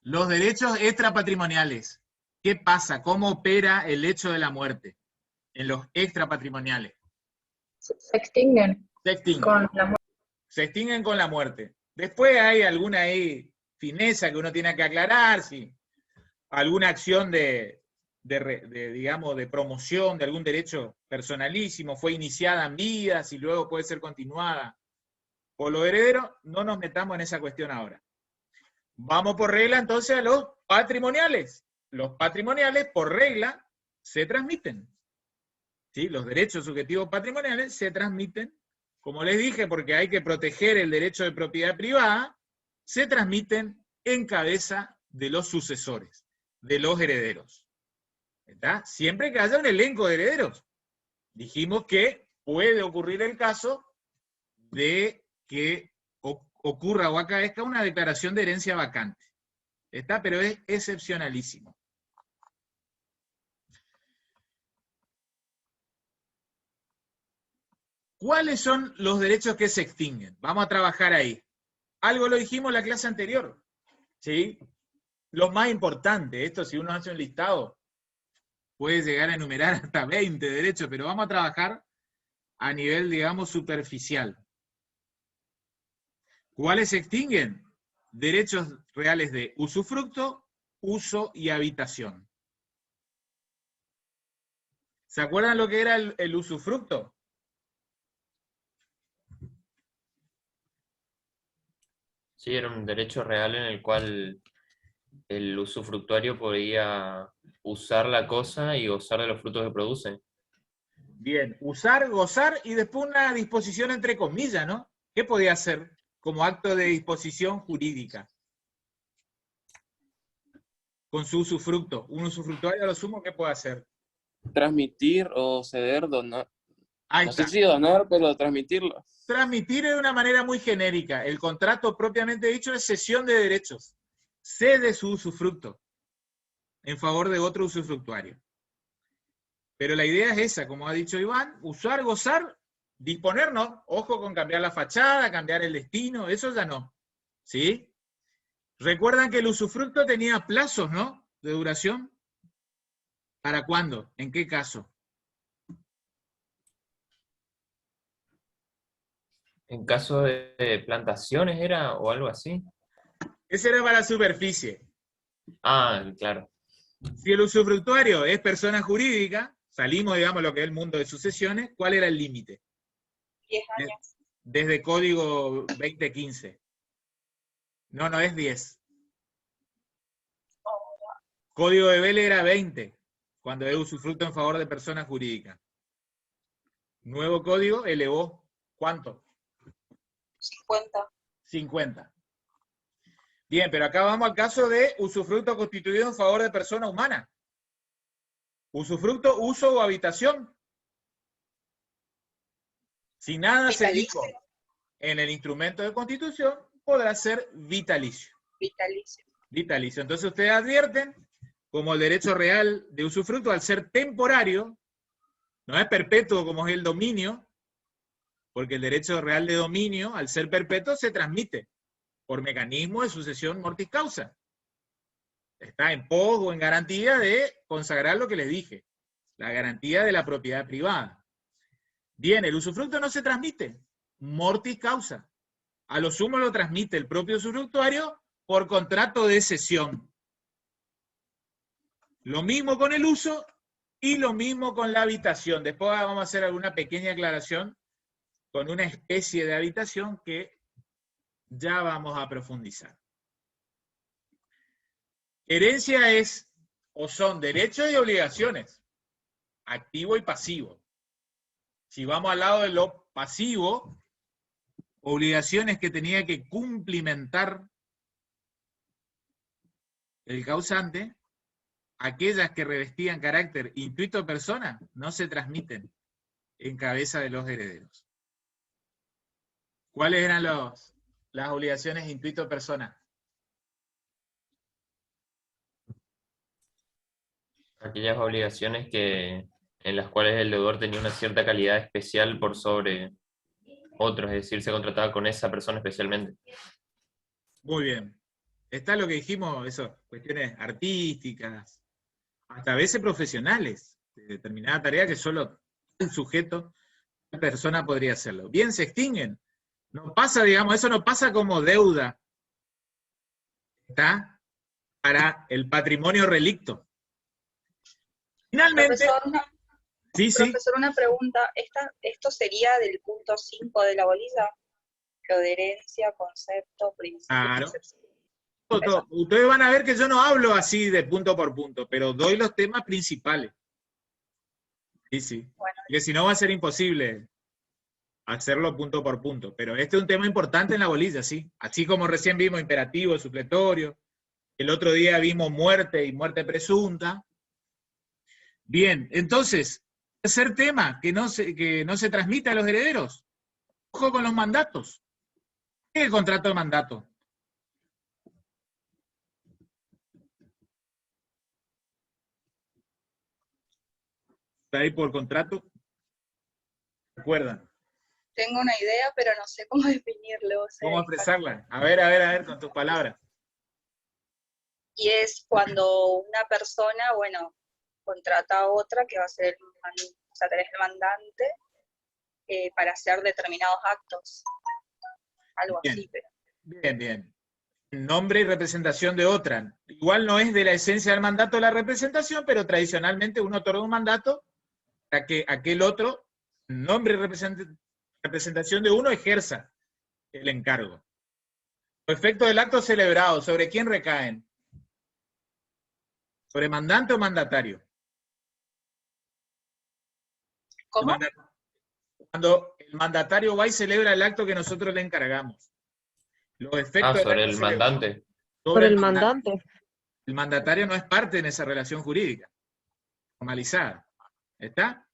Los derechos extrapatrimoniales. ¿Qué pasa? ¿Cómo opera el hecho de la muerte en los extrapatrimoniales? Se extinguen. Se extinguen. Con la muerte. Se extinguen con la muerte. Después hay alguna ahí fineza que uno tiene que aclarar, si alguna acción digamos, de promoción de algún derecho personalísimo fue iniciada en vida, si luego puede ser continuada por los herederos, no nos metamos en esa cuestión ahora. Vamos por regla entonces a los patrimoniales. Los patrimoniales, por regla, se transmiten. ¿Sí? Los derechos subjetivos patrimoniales se transmiten, como les dije, porque hay que proteger el derecho de propiedad privada, se transmiten en cabeza de los sucesores, de los herederos. ¿Está? Siempre que haya un elenco de herederos. Dijimos que puede ocurrir el caso de que ocurra o acaezca una declaración de herencia vacante. ¿Está? Pero es excepcionalísimo. ¿Cuáles son los derechos que se extinguen? Vamos a trabajar ahí. Algo lo dijimos en la clase anterior. ¿Sí? Los más importantes, esto si uno hace un listado, puede llegar a enumerar hasta 20 derechos, pero vamos a trabajar a nivel, digamos, superficial. ¿Cuáles se extinguen? Derechos reales de usufructo, uso y habitación. ¿Se acuerdan lo que era el usufructo? Sí, era un derecho real en el cual el usufructuario podía usar la cosa y gozar de los frutos que produce. Bien, usar, gozar y después una disposición entre comillas, ¿no? ¿Qué podía hacer como acto de disposición jurídica? Con su usufructo. Un usufructuario a lo sumo, ¿qué puede hacer? Transmitir o ceder, donar. Ahí No está. sé si donar, pero transmitirlo. Transmitir de una manera muy genérica. El contrato propiamente dicho es cesión de derechos. Cede su usufructo en favor de otro usufructuario. Pero la idea es esa, como ha dicho Iván, usar, gozar, disponernos, ojo con cambiar la fachada, cambiar el destino, eso ya no. ¿Sí? Recuerdan que el usufructo tenía plazos, ¿no? De duración. ¿Para cuándo? ¿En qué caso? En caso de plantaciones era o algo así. Ese era para superficie. Ah, claro. Si el usufructuario es persona jurídica, salimos, digamos, lo que es el mundo de sucesiones, ¿cuál era el límite? 10 años. Desde Código 2015. No, no es 10. Código de Vélez era 20, cuando es usufructo en favor de persona jurídica. Nuevo código elevó, ¿cuánto? 50. 50. Bien, pero acá vamos al caso de usufructo constituido en favor de persona humana. Usufructo, uso o habitación. Si nada se Vitalicio. dijo en el instrumento de constitución, podrá ser vitalicio. Vitalicio. Vitalicio. Entonces ustedes advierten, como el derecho real de usufructo, al ser temporario, no es perpetuo como es el dominio, porque el derecho real de dominio, al ser perpetuo, se transmite por mecanismo de sucesión mortis causa. Está en pos o en garantía de consagrar lo que les dije, la garantía de la propiedad privada. Bien, el usufructo no se transmite, mortis causa. A lo sumo lo transmite el propio usufructuario por contrato de cesión. Lo mismo con el uso y lo mismo con la habitación. Después vamos a hacer alguna pequeña aclaración con una especie de habitación que ya vamos a profundizar. Herencia es o son derechos y obligaciones, activo y pasivo. Si vamos al lado de lo pasivo, obligaciones que tenía que cumplimentar el causante, aquellas que revestían carácter intuito persona, no se transmiten en cabeza de los herederos. ¿Cuáles eran las obligaciones intuito persona? Aquellas obligaciones en las cuales el deudor tenía una cierta calidad especial por sobre otros, es decir, se contrataba con esa persona especialmente. Muy bien. Está lo que dijimos, eso, cuestiones artísticas, hasta a veces profesionales, de determinada tarea que solo el sujeto, la persona podría hacerlo. Bien, se extinguen. No pasa, digamos, eso no pasa como deuda. ¿Está? Para el patrimonio relicto. Finalmente, Profesor, una pregunta. ¿Esto sería del punto 5 de la bolilla? Lo de herencia, concepto, principio. Claro. excepción. todo. Ustedes van a ver que yo no hablo así de punto por punto, pero doy los temas principales. Sí, sí. Bueno, Porque si no va a ser imposible. hacerlo punto por punto. Pero este es un tema importante en la bolilla, sí. Así como recién vimos imperativo, supletorio, el otro día vimos muerte y muerte presunta. Bien, entonces, tercer tema, que no se transmite a los herederos. Ojo con los mandatos. ¿Qué es el contrato de mandato? ¿Está ahí por contrato? ¿Recuerdan? Tengo una idea, pero no sé cómo definirlo. O sea, ¿Cómo expresarla? A ver, con tus palabras. y es cuando una persona, bueno, contrata a otra que va a ser, o sea, tenés el mandante para hacer determinados actos. Algo Bien. así, pero Bien, bien. Nombre y representación de otra. Igual no es de la esencia del mandato la representación, pero tradicionalmente uno otorga un mandato para que aquel otro, nombre y representación de uno, ejerza el encargo. Los efectos del acto celebrado, ¿sobre quién recaen? ¿Sobre mandante o mandatario? ¿cómo? Cuando el mandatario va y celebra el acto que nosotros le encargamos. Los efectos del sobre acto el celebrado. mandante. Sobre el mandante. El mandatario no es parte en esa relación jurídica, formalizada. ¿Está?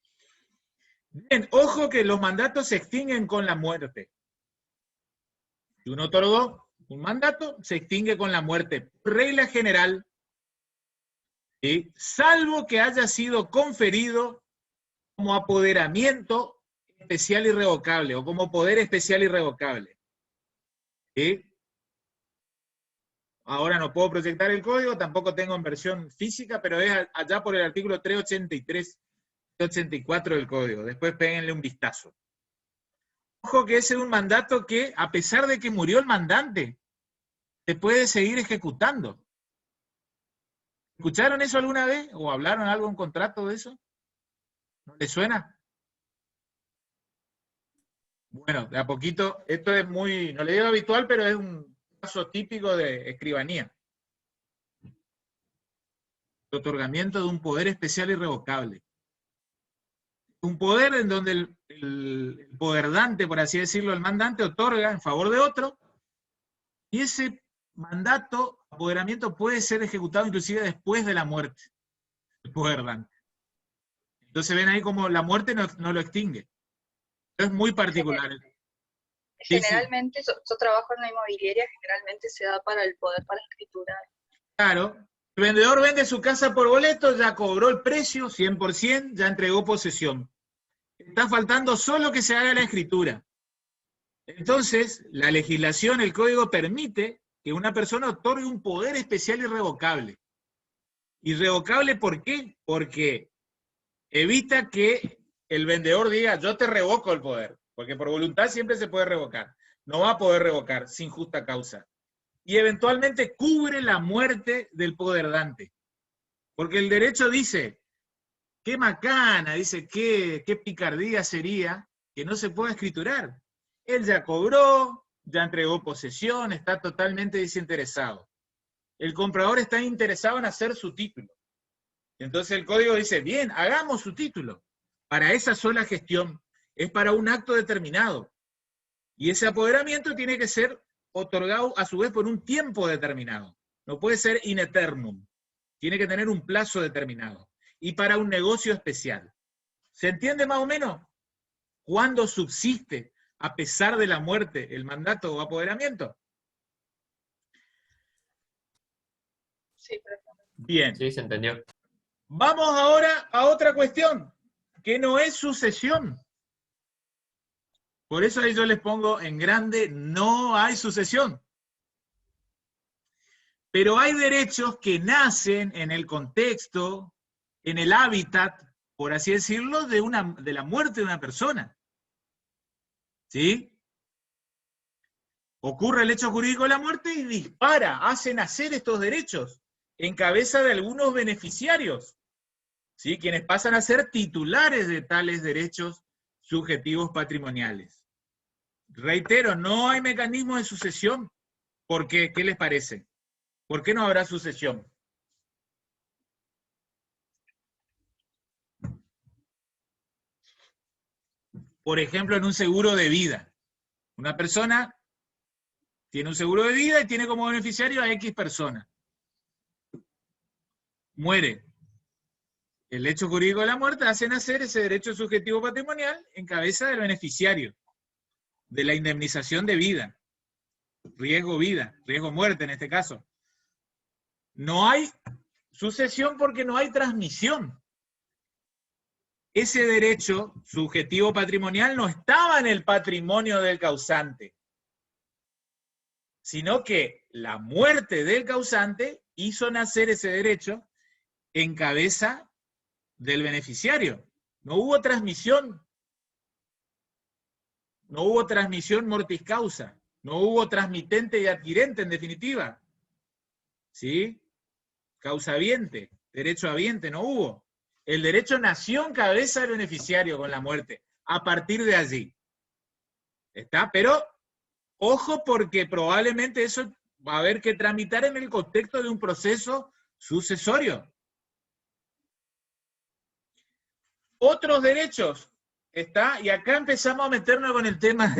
Bien, ojo que los mandatos se extinguen con la muerte. Si uno otorgó un mandato, se extingue con la muerte. Regla general, ¿sí? Salvo que haya sido conferido como apoderamiento especial irrevocable o como poder especial irrevocable. ¿Sí? Ahora no puedo proyectar el código, tampoco tengo en versión física, pero es allá por el artículo 383, 384 del código. Después péguenle un vistazo. Ojo que ese es un mandato que, a pesar de que murió el mandante, se puede seguir ejecutando. ¿Escucharon eso alguna vez? ¿O hablaron algo en contrato de eso? ¿No les suena? Bueno, de a poquito, esto es muy, no le digo habitual, pero es un caso típico de escribanía. El otorgamiento de un poder especial irrevocable. Un poder en donde el poderdante, por así decirlo, el mandante, otorga en favor de otro, y ese mandato, apoderamiento, puede ser ejecutado inclusive después de la muerte del poderdante. Entonces ven ahí como la muerte no lo extingue. Es muy particular. Sí, sí. Generalmente, yo trabajo en una inmobiliaria, generalmente se da para el poder para escriturar. Claro. El vendedor vende su casa por boleto, ya cobró el precio, 100%, ya entregó posesión. Está faltando solo que se haga la escritura. Entonces, la legislación, el código permite que una persona otorgue un poder especial irrevocable. ¿Irrevocable por qué? Porque evita que el vendedor diga, yo te revoco el poder, porque por voluntad siempre se puede revocar. No va a poder revocar sin justa causa. Y eventualmente cubre la muerte del poderdante. Porque el derecho dice, qué macana, dice, qué picardía sería que no se pueda escriturar. Él ya cobró, ya entregó posesión, está totalmente desinteresado. El comprador está interesado en hacer su título. Entonces el código dice, bien, hagamos su título. Para esa sola gestión, es para un acto determinado. Y ese apoderamiento tiene que ser otorgado a su vez por un tiempo determinado. No puede ser in eternum. Tiene que tener un plazo determinado. Y para un negocio especial. ¿Se entiende más o menos? ¿Cuándo subsiste, a pesar de la muerte, el mandato o apoderamiento? Sí, pero Bien. Sí, se entendió. Vamos ahora a otra cuestión, que no es sucesión. Por eso ahí yo les pongo en grande, no hay sucesión. Pero hay derechos que nacen en el contexto, en el hábitat, por así decirlo, de la muerte de una persona. ¿Sí? Ocurre el hecho jurídico de la muerte y dispara, hace nacer estos derechos en cabeza de algunos beneficiarios, ¿sí? Quienes pasan a ser titulares de tales derechos subjetivos patrimoniales. Reitero, no hay mecanismo de sucesión. ¿Por qué? ¿Qué les parece? ¿Por qué no habrá sucesión? Por ejemplo, en un seguro de vida. Una persona tiene un seguro de vida y tiene como beneficiario a X persona. Muere. El hecho jurídico de la muerte hace nacer ese derecho subjetivo patrimonial en cabeza del beneficiario de la indemnización de vida. Riesgo muerte en este caso. No hay sucesión porque no hay transmisión. Ese derecho subjetivo patrimonial no estaba en el patrimonio del causante, sino que la muerte del causante hizo nacer ese derecho en cabeza del beneficiario. No hubo transmisión. No hubo transmisión mortis causa. No hubo transmitente y adquirente, en definitiva. ¿Sí? Causahabiente, derecho habiente, no hubo. El derecho nació en cabeza del beneficiario con la muerte, a partir de allí. ¿Está? Pero, ojo, porque probablemente eso va a haber que tramitar en el contexto de un proceso sucesorio. Otros derechos, ¿está? Y acá empezamos a meternos con el tema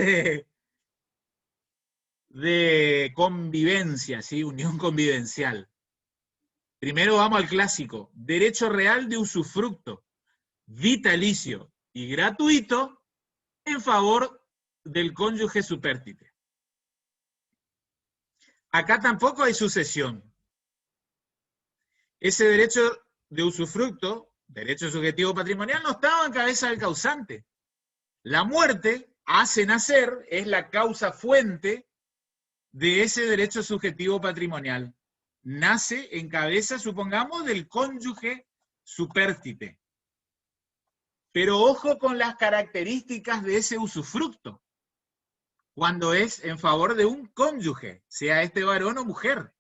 de convivencia, ¿sí? Unión convivencial. Primero vamos al clásico, derecho real de usufructo, vitalicio y gratuito en favor del cónyuge supérstite. Acá tampoco hay sucesión. Ese derecho de usufructo, derecho subjetivo patrimonial, no estaba en cabeza del causante. La muerte hace nacer, es la causa fuente de ese derecho subjetivo patrimonial. Nace en cabeza, supongamos, del cónyuge supérstite. Pero ojo con las características de ese usufructo, cuando es en favor de un cónyuge, sea este varón o mujer.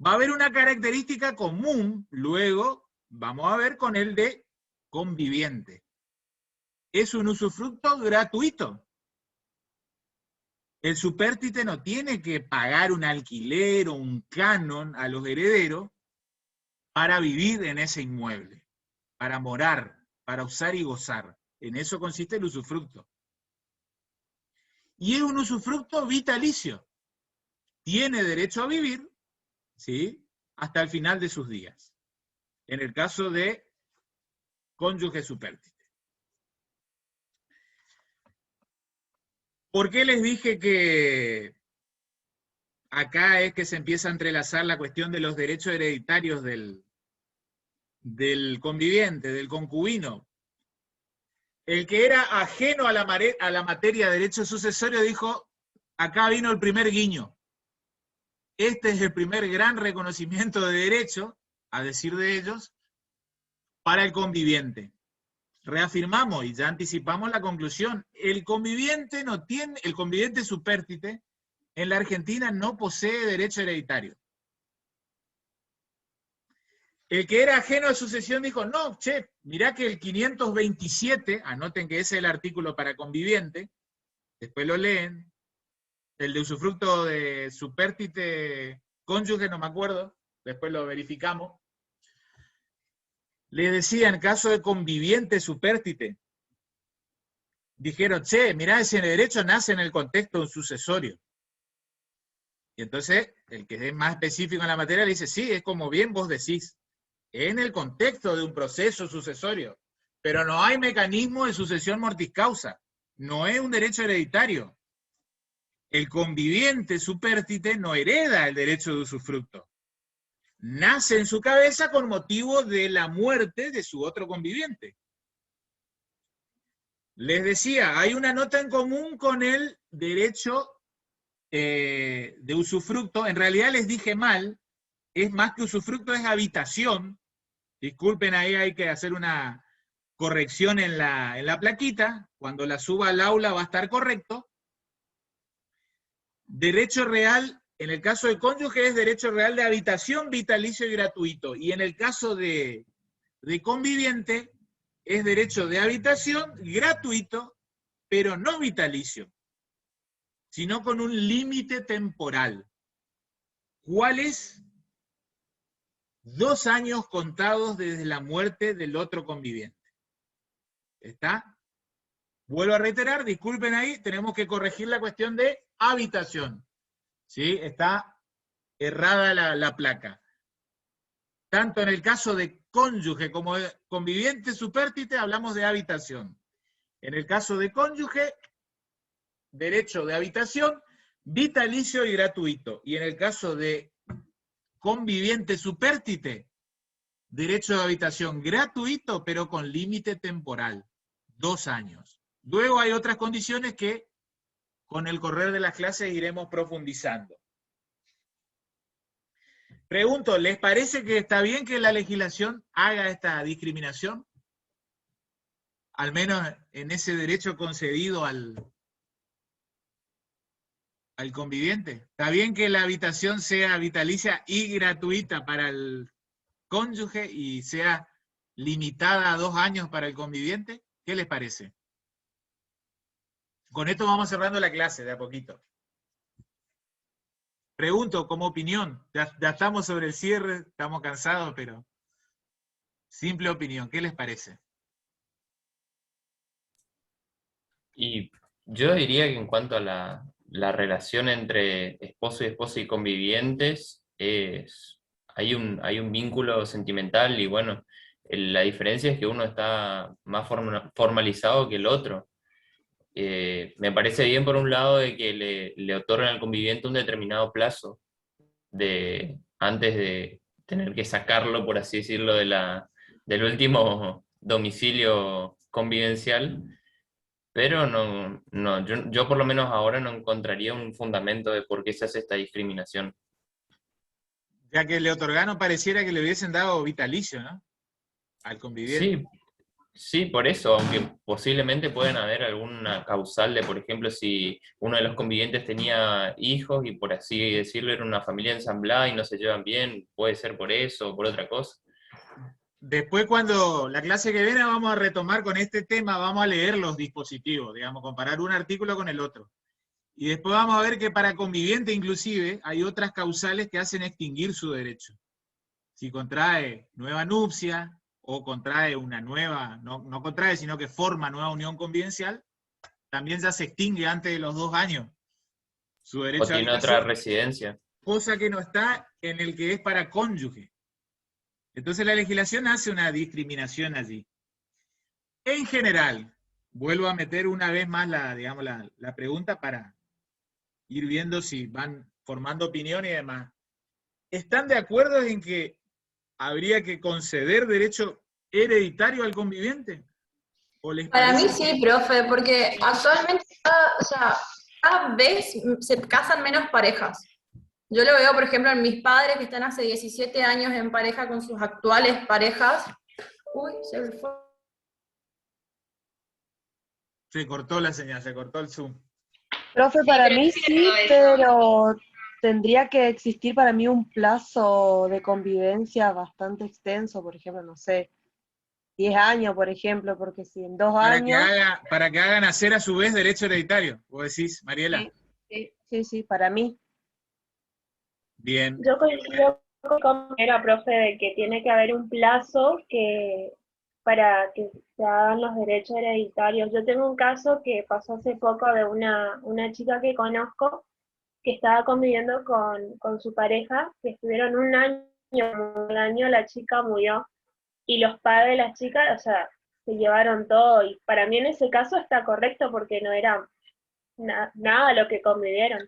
Va a haber una característica común, luego vamos a ver con el de conviviente. Es un usufructo gratuito. El supérstite no tiene que pagar un alquiler o un canon a los herederos para vivir en ese inmueble, para morar, para usar y gozar. En eso consiste el usufructo. Y es un usufructo vitalicio. Tiene derecho a vivir, ¿sí?, hasta el final de sus días. En el caso de cónyuge supérstite. ¿Por qué les dije que acá es que se empieza a entrelazar la cuestión de los derechos hereditarios del conviviente, del concubino? El que era ajeno a la materia de derecho sucesorio dijo, acá vino el primer guiño. Este es el primer gran reconocimiento de derecho, a decir de ellos, para el conviviente. Reafirmamos y ya anticipamos la conclusión. El conviviente supérstite en la Argentina no posee derecho hereditario. El que era ajeno a sucesión dijo, no, che, mirá que el 527, anoten que ese es el artículo para conviviente, después lo leen, el de usufructo de supérstite cónyuge, no me acuerdo, después lo verificamos. Le decía, en caso de conviviente supérstite, dijeron, che, mirá, ese derecho nace en el contexto de un sucesorio. Y entonces, el que es más específico en la materia le dice, sí, es como bien vos decís, en el contexto de un proceso sucesorio, pero no hay mecanismo de sucesión mortis causa, no es un derecho hereditario. El conviviente supérstite no hereda el derecho de usufructo. Nace en su cabeza con motivo de la muerte de su otro conviviente. Les decía, hay una nota en común con el derecho de usufructo. En realidad les dije mal, es más que usufructo, es habitación. Disculpen, ahí hay que hacer una corrección en la plaquita. Cuando la suba al aula va a estar correcto. Derecho real, en el caso de cónyuge, es derecho real de habitación, vitalicio y gratuito. Y en el caso de conviviente, es derecho de habitación gratuito, pero no vitalicio, sino con un límite temporal. ¿Cuál es? 2 años contados desde la muerte del otro conviviente. ¿Está? Vuelvo a reiterar, disculpen ahí, tenemos que corregir la cuestión de habitación. ¿Sí? Está errada la placa. Tanto en el caso de cónyuge como de conviviente supérstite, hablamos de habitación. En el caso de cónyuge, derecho de habitación, vitalicio y gratuito. Y en el caso de conviviente supérstite, derecho de habitación gratuito, pero con límite temporal, 2 años. Luego hay otras condiciones que con el correr de las clases iremos profundizando. Pregunto, ¿les parece que está bien que la legislación haga esta discriminación? Al menos en ese derecho concedido al conviviente. ¿Está bien que la habitación sea vitalicia y gratuita para el cónyuge y sea limitada a 2 años para el conviviente? ¿Qué les parece? Con esto vamos cerrando la clase de a poquito. Pregunto, como opinión, ya estamos sobre el cierre, estamos cansados, pero simple opinión, ¿qué les parece? Y yo diría que en cuanto a la relación entre esposo y esposa y convivientes, hay un vínculo sentimental y bueno, la diferencia es que uno está más formalizado que el otro. Me parece bien por un lado de que le otorgan al conviviente un determinado plazo antes de tener que sacarlo, por así decirlo, del último domicilio convivencial, pero yo por lo menos ahora no encontraría un fundamento de por qué se hace esta discriminación. Ya que le otorgaron pareciera que le hubiesen dado vitalicio, ¿no? Al conviviente. Sí, por eso, aunque posiblemente pueden haber alguna causal de, por ejemplo, si uno de los convivientes tenía hijos y por así decirlo era una familia ensamblada y no se llevan bien, puede ser por eso o por otra cosa. Después cuando la clase que viene vamos a retomar con este tema, vamos a leer los dispositivos, digamos, comparar un artículo con el otro. Y después vamos a ver que para conviviente inclusive hay otras causales que hacen extinguir su derecho. Si contrae nueva nupcia, o contrae una nueva, no contrae, sino que forma nueva unión convivencial, también ya se extingue antes de los 2 años su derecho O tiene a otra residencia. cosa que no está en el que es para cónyuge. Entonces la legislación hace una discriminación allí. En general, vuelvo a meter una vez más la pregunta para ir viendo si van formando opinión y demás. ¿Están de acuerdo en que habría que conceder derecho hereditario al conviviente? ¿O les Para mí parece? sí, profe, porque actualmente cada vez se casan menos parejas. Yo lo veo, por ejemplo, en mis padres que están hace 17 años en pareja con sus actuales parejas. Uy, se me fue. Se cortó la señal, se cortó el Zoom. Profe, Sí, para pero mí es sí, cierto eso. pero tendría que existir para mí un plazo de convivencia bastante extenso, por ejemplo, no sé, 10 años, por ejemplo, porque si en 2 años... Para que hagan hacer a su vez derecho hereditario. ¿Vos decís, Mariela? Sí, para mí. Bien. Yo coincido con era profe de que tiene que haber un plazo para que se hagan los derechos hereditarios. Yo tengo un caso que pasó hace poco de una chica que conozco que estaba conviviendo con su pareja, que estuvieron un año, la chica murió, y los padres de la chica, o sea, se llevaron todo, y para mí en ese caso está correcto porque no era nada lo que convivieron.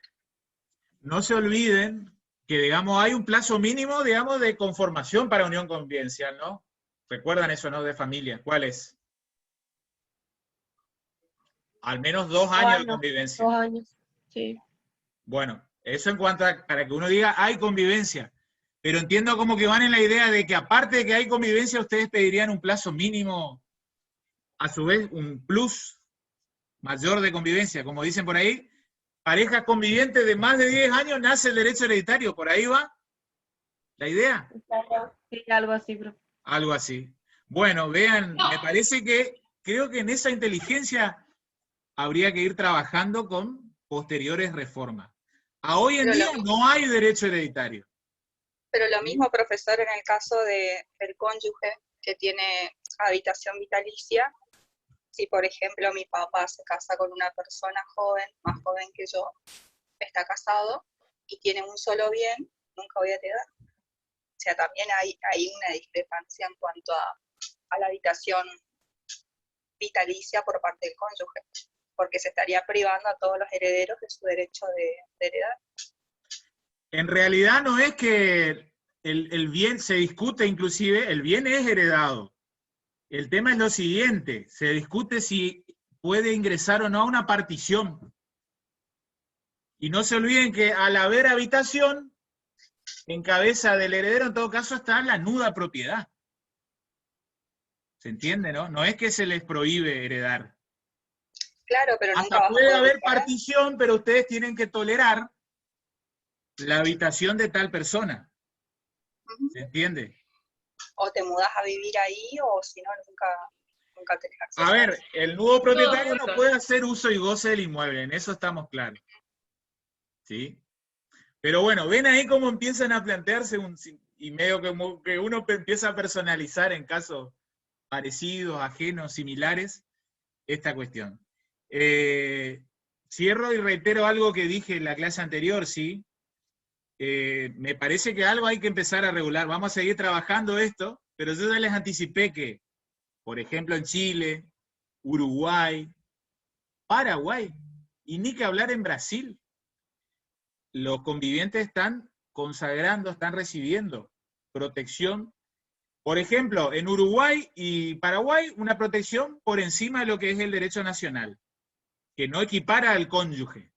No se olviden que, digamos, hay un plazo mínimo, digamos, de conformación para unión convivencial, ¿no? ¿Recuerdan eso, no? De familia. ¿Cuál es? Al menos 2 años de convivencia. 2 años, sí. Bueno, eso en cuanto a, para que uno diga, hay convivencia. Pero entiendo como que van en la idea de que aparte de que hay convivencia, ustedes pedirían un plazo mínimo, a su vez, un plus mayor de convivencia. Como dicen por ahí, parejas convivientes de más de 10 años nace el derecho hereditario. ¿Por ahí va la idea? Sí, algo así, profe. Algo así. Bueno, vean, me parece que creo que en esa inteligencia habría que ir trabajando con posteriores reformas. A hoy en Pero día no hay derecho hereditario. Pero lo mismo, profesor, en el caso del cónyuge que tiene habitación vitalicia, Si, por ejemplo, mi papá se casa con una persona joven, más joven que yo, está casado y tiene un solo bien, nunca voy a heredar. O sea, también hay una discrepancia en cuanto a la habitación vitalicia por parte del cónyuge, porque se estaría privando a todos los herederos de su derecho de heredar. En realidad no es que el bien se discute, inclusive, el bien es heredado. El tema es lo siguiente, se discute si puede ingresar o no a una partición. Y no se olviden que al haber habitación, en cabeza del heredero, en todo caso, está la nuda propiedad. ¿Se entiende, no? No es que se les prohíbe heredar. Claro, pero nunca Hasta vas a puede poder haber disparar. partición, pero ustedes tienen que tolerar la habitación de tal persona. ¿Se entiende? O te mudás a vivir ahí, o si no, nunca tenés acceso. A ver, el nuevo propietario no juntos. puede hacer uso y goce del inmueble, en eso estamos claros. ¿Sí? Pero bueno, ven ahí cómo empiezan a plantearse y medio como que uno empieza a personalizar en casos parecidos, ajenos, similares, esta cuestión. Cierro y reitero algo que dije en la clase anterior, ¿sí? Me parece que algo hay que empezar a regular. Vamos a seguir trabajando esto, pero yo ya les anticipé que, por ejemplo, en Chile, Uruguay, Paraguay, y ni que hablar en Brasil, los convivientes están consagrando, están recibiendo protección. Por ejemplo, en Uruguay y Paraguay, una protección por encima de lo que es el derecho nacional, que no equipara al cónyuge.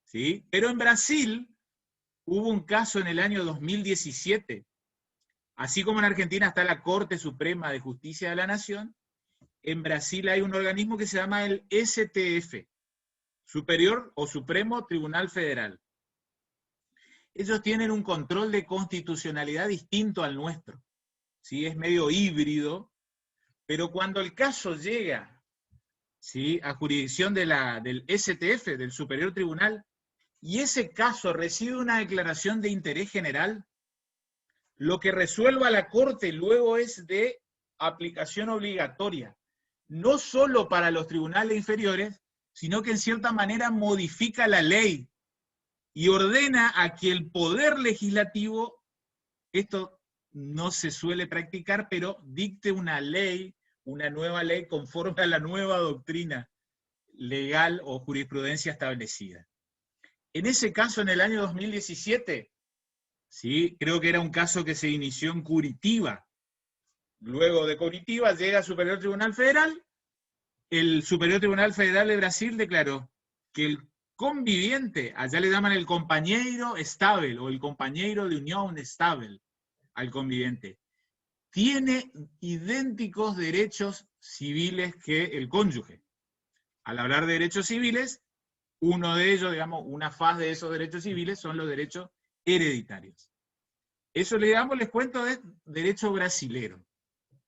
¿Sí? Pero en Brasil hubo un caso en el año 2017, así como en Argentina está la Corte Suprema de Justicia de la Nación, en Brasil hay un organismo que se llama el STF, Superior o Supremo Tribunal Federal. Ellos tienen un control de constitucionalidad distinto al nuestro. ¿Sí? Es medio híbrido, pero cuando el caso llega, ¿sí?, a jurisdicción del STF, del Superior Tribunal, y ese caso recibe una declaración de interés general, lo que resuelva la Corte luego es de aplicación obligatoria, no solo para los tribunales inferiores, sino que en cierta manera modifica la ley y ordena a que el poder legislativo, esto no se suele practicar, pero dicte una ley, una nueva ley conforme a la nueva doctrina legal o jurisprudencia establecida. En ese caso, en el año 2017, ¿sí?, creo que era un caso que se inició en Curitiba. Luego de Curitiba llega al Superior Tribunal Federal. El Superior Tribunal Federal de Brasil declaró que el conviviente, allá le llaman el compañeiro estável o el compañeiro de unión estável al conviviente, tiene idénticos derechos civiles que el cónyuge. Al hablar de derechos civiles, uno de ellos, digamos, una faz de esos derechos civiles son los derechos hereditarios. Eso, digamos, les cuento de derecho brasilero.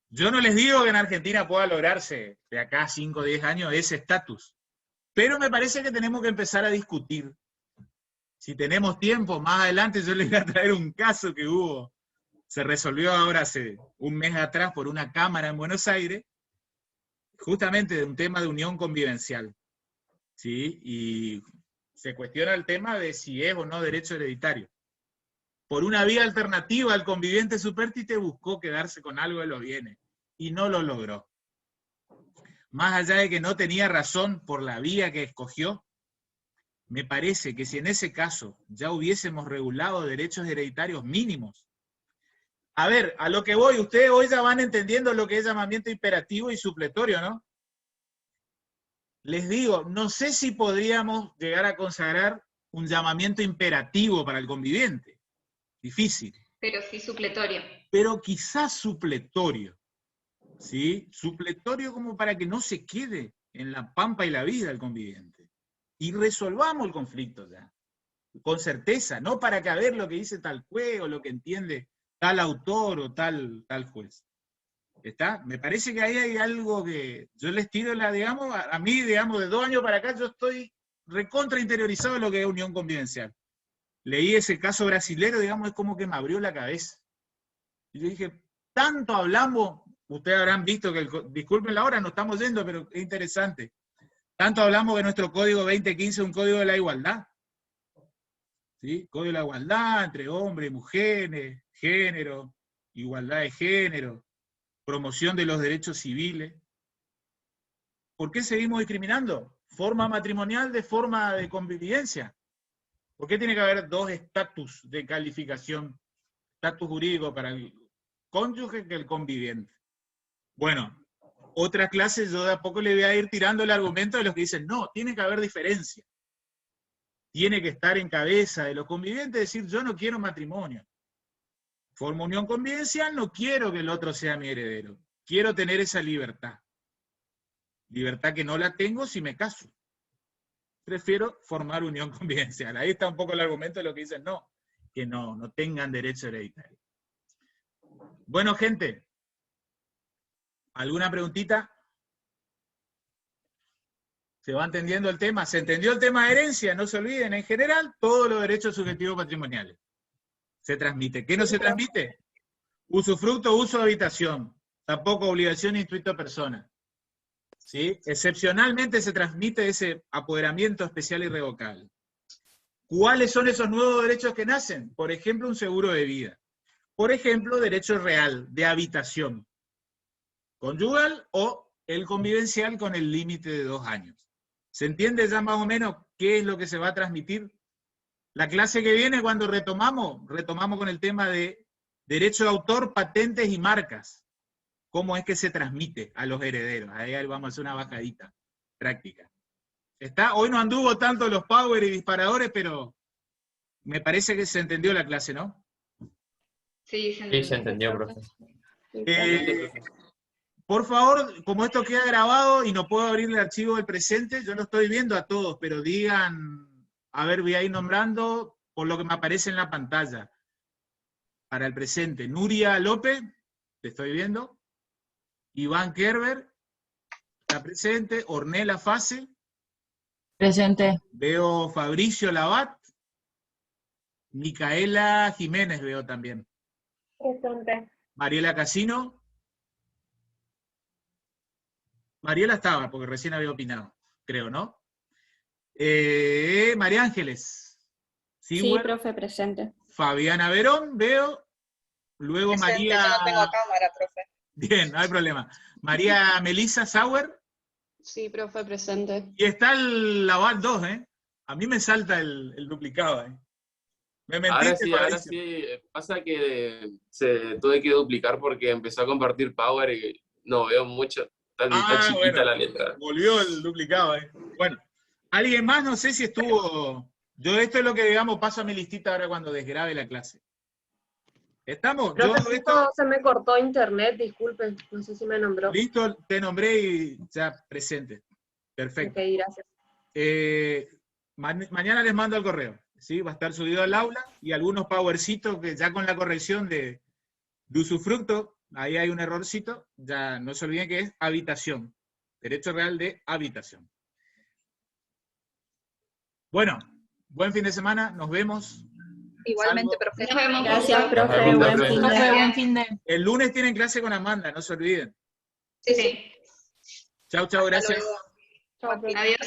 Yo no les digo que en Argentina pueda lograrse de acá a 5 o 10 años ese estatus, pero me parece que tenemos que empezar a discutir. Si tenemos tiempo, más adelante yo les voy a traer un caso que hubo, se resolvió ahora hace un mes atrás por una cámara en Buenos Aires, justamente de un tema de unión convivencial. ¿Sí? Y se cuestiona el tema de si es o no derecho hereditario. Por una vía alternativa, el conviviente supérstite buscó quedarse con algo de los bienes, y no lo logró. Más allá de que no tenía razón por la vía que escogió, me parece que si en ese caso ya hubiésemos regulado derechos hereditarios mínimos. A ver, a lo que voy, ustedes hoy ya van entendiendo lo que es llamamiento imperativo y supletorio, ¿no? Les digo, no sé si podríamos llegar a consagrar un llamamiento imperativo para el conviviente. Difícil. Pero sí supletorio. Pero quizás supletorio. ¿Sí? Supletorio como para que no se quede en la pampa y la vida el conviviente. Y resolvamos el conflicto ya. Con certeza, no para que a ver lo que dice tal juez o lo que entiende tal autor o tal juez. ¿Está? Me parece que ahí hay algo que yo les tiro, digamos, a mí, digamos, de 2 años para acá, yo estoy recontra interiorizado en lo que es unión convivencial. Leí ese caso brasilero, digamos, es como que me abrió la cabeza. Y yo dije, tanto hablamos, ustedes habrán visto que, disculpen la hora, nos estamos yendo, pero es interesante. Tanto hablamos de nuestro código 2015, un código de la igualdad. ¿Sí? Código de la igualdad entre hombres, mujeres, género, igualdad de género, promoción de los derechos civiles. ¿Por qué seguimos discriminando? Forma matrimonial de forma de convivencia. ¿Por qué tiene que haber dos estatus de calificación? Estatus jurídico para el cónyuge que el conviviente. Bueno, otra clase yo de a poco le voy a ir tirando el argumento de los que dicen, no, tiene que haber diferencia. Tiene que estar en cabeza de los convivientes decir, yo no quiero matrimonio. Formo unión convivencial, no quiero que el otro sea mi heredero. Quiero tener esa libertad. Libertad que no la tengo si me caso. Prefiero formar unión convivencial. Ahí está un poco el argumento de lo que dicen, no, que no tengan derecho hereditario. Bueno, gente, ¿alguna preguntita? ¿Se va entendiendo el tema? ¿Se entendió el tema de herencia? No se olviden, en general, todos los derechos subjetivos patrimoniales. Se transmite. ¿Qué no se transmite? Usufructo, uso de habitación. Tampoco obligación intuito a persona. ¿Sí? Excepcionalmente se transmite ese apoderamiento especial irrevocable. ¿Cuáles son esos nuevos derechos que nacen? Por ejemplo, un seguro de vida. Por ejemplo, derecho real de habitación. Conyugal o el convivencial con el límite de 2 años. ¿Se entiende ya más o menos qué es lo que se va a transmitir? La clase que viene, cuando retomamos con el tema de derecho de autor, patentes y marcas. ¿Cómo es que se transmite a los herederos? Ahí vamos a hacer una bajadita práctica. Hoy no anduvo tanto los power y disparadores, pero me parece que se entendió la clase, ¿no? Sí, se entendió. Sí, se entendió, profe. Por favor, como esto queda grabado y no puedo abrir el archivo del presente, yo lo estoy viendo a todos, pero digan, a ver, voy a ir nombrando por lo que me aparece en la pantalla. Para el presente, Nuria López, te estoy viendo. Iván Kerber, está presente. Ornella Fase. Presente. Veo Fabricio Labat. Micaela Jiménez veo también. Presente. Mariela Casino. Mariela estaba, porque recién había opinado, creo, ¿no? María Ángeles. Sí, profe, presente. Fabiana Verón, veo. Luego Presente, María... yo no tengo cámara, profe. Bien, no hay problema. María Melisa Sauer. Sí, profe, presente. Y está el Laval 2, ¿eh? A mí me salta el duplicado, ¿eh? Me mentiste, Ahora sí, pasa que tuve que duplicar porque empezó a compartir Power y no veo mucho. Está chiquita bueno, la letra. Volvió el duplicado, ¿eh? Bueno, alguien más, no sé si estuvo... Yo esto es lo que, digamos, paso a mi listita ahora cuando desgrabe la clase. ¿Estamos? Profesor, se me cortó internet, disculpen, no sé si me nombró. Listo, te nombré y ya presente. Perfecto. Ok, gracias. Mañana les mando el correo, ¿sí? Va a estar subido al aula y algunos powercitos que ya con la corrección de usufructo, ahí hay un errorcito, ya no se olviden que es habitación. Derecho real de habitación. Bueno, buen fin de semana, nos vemos. Igualmente, profe. Nos vemos. Gracias, profe. Buen fin de. El lunes tienen clase con Amanda, no se olviden. Sí. Chau, chau, gracias. Hasta luego. Adiós.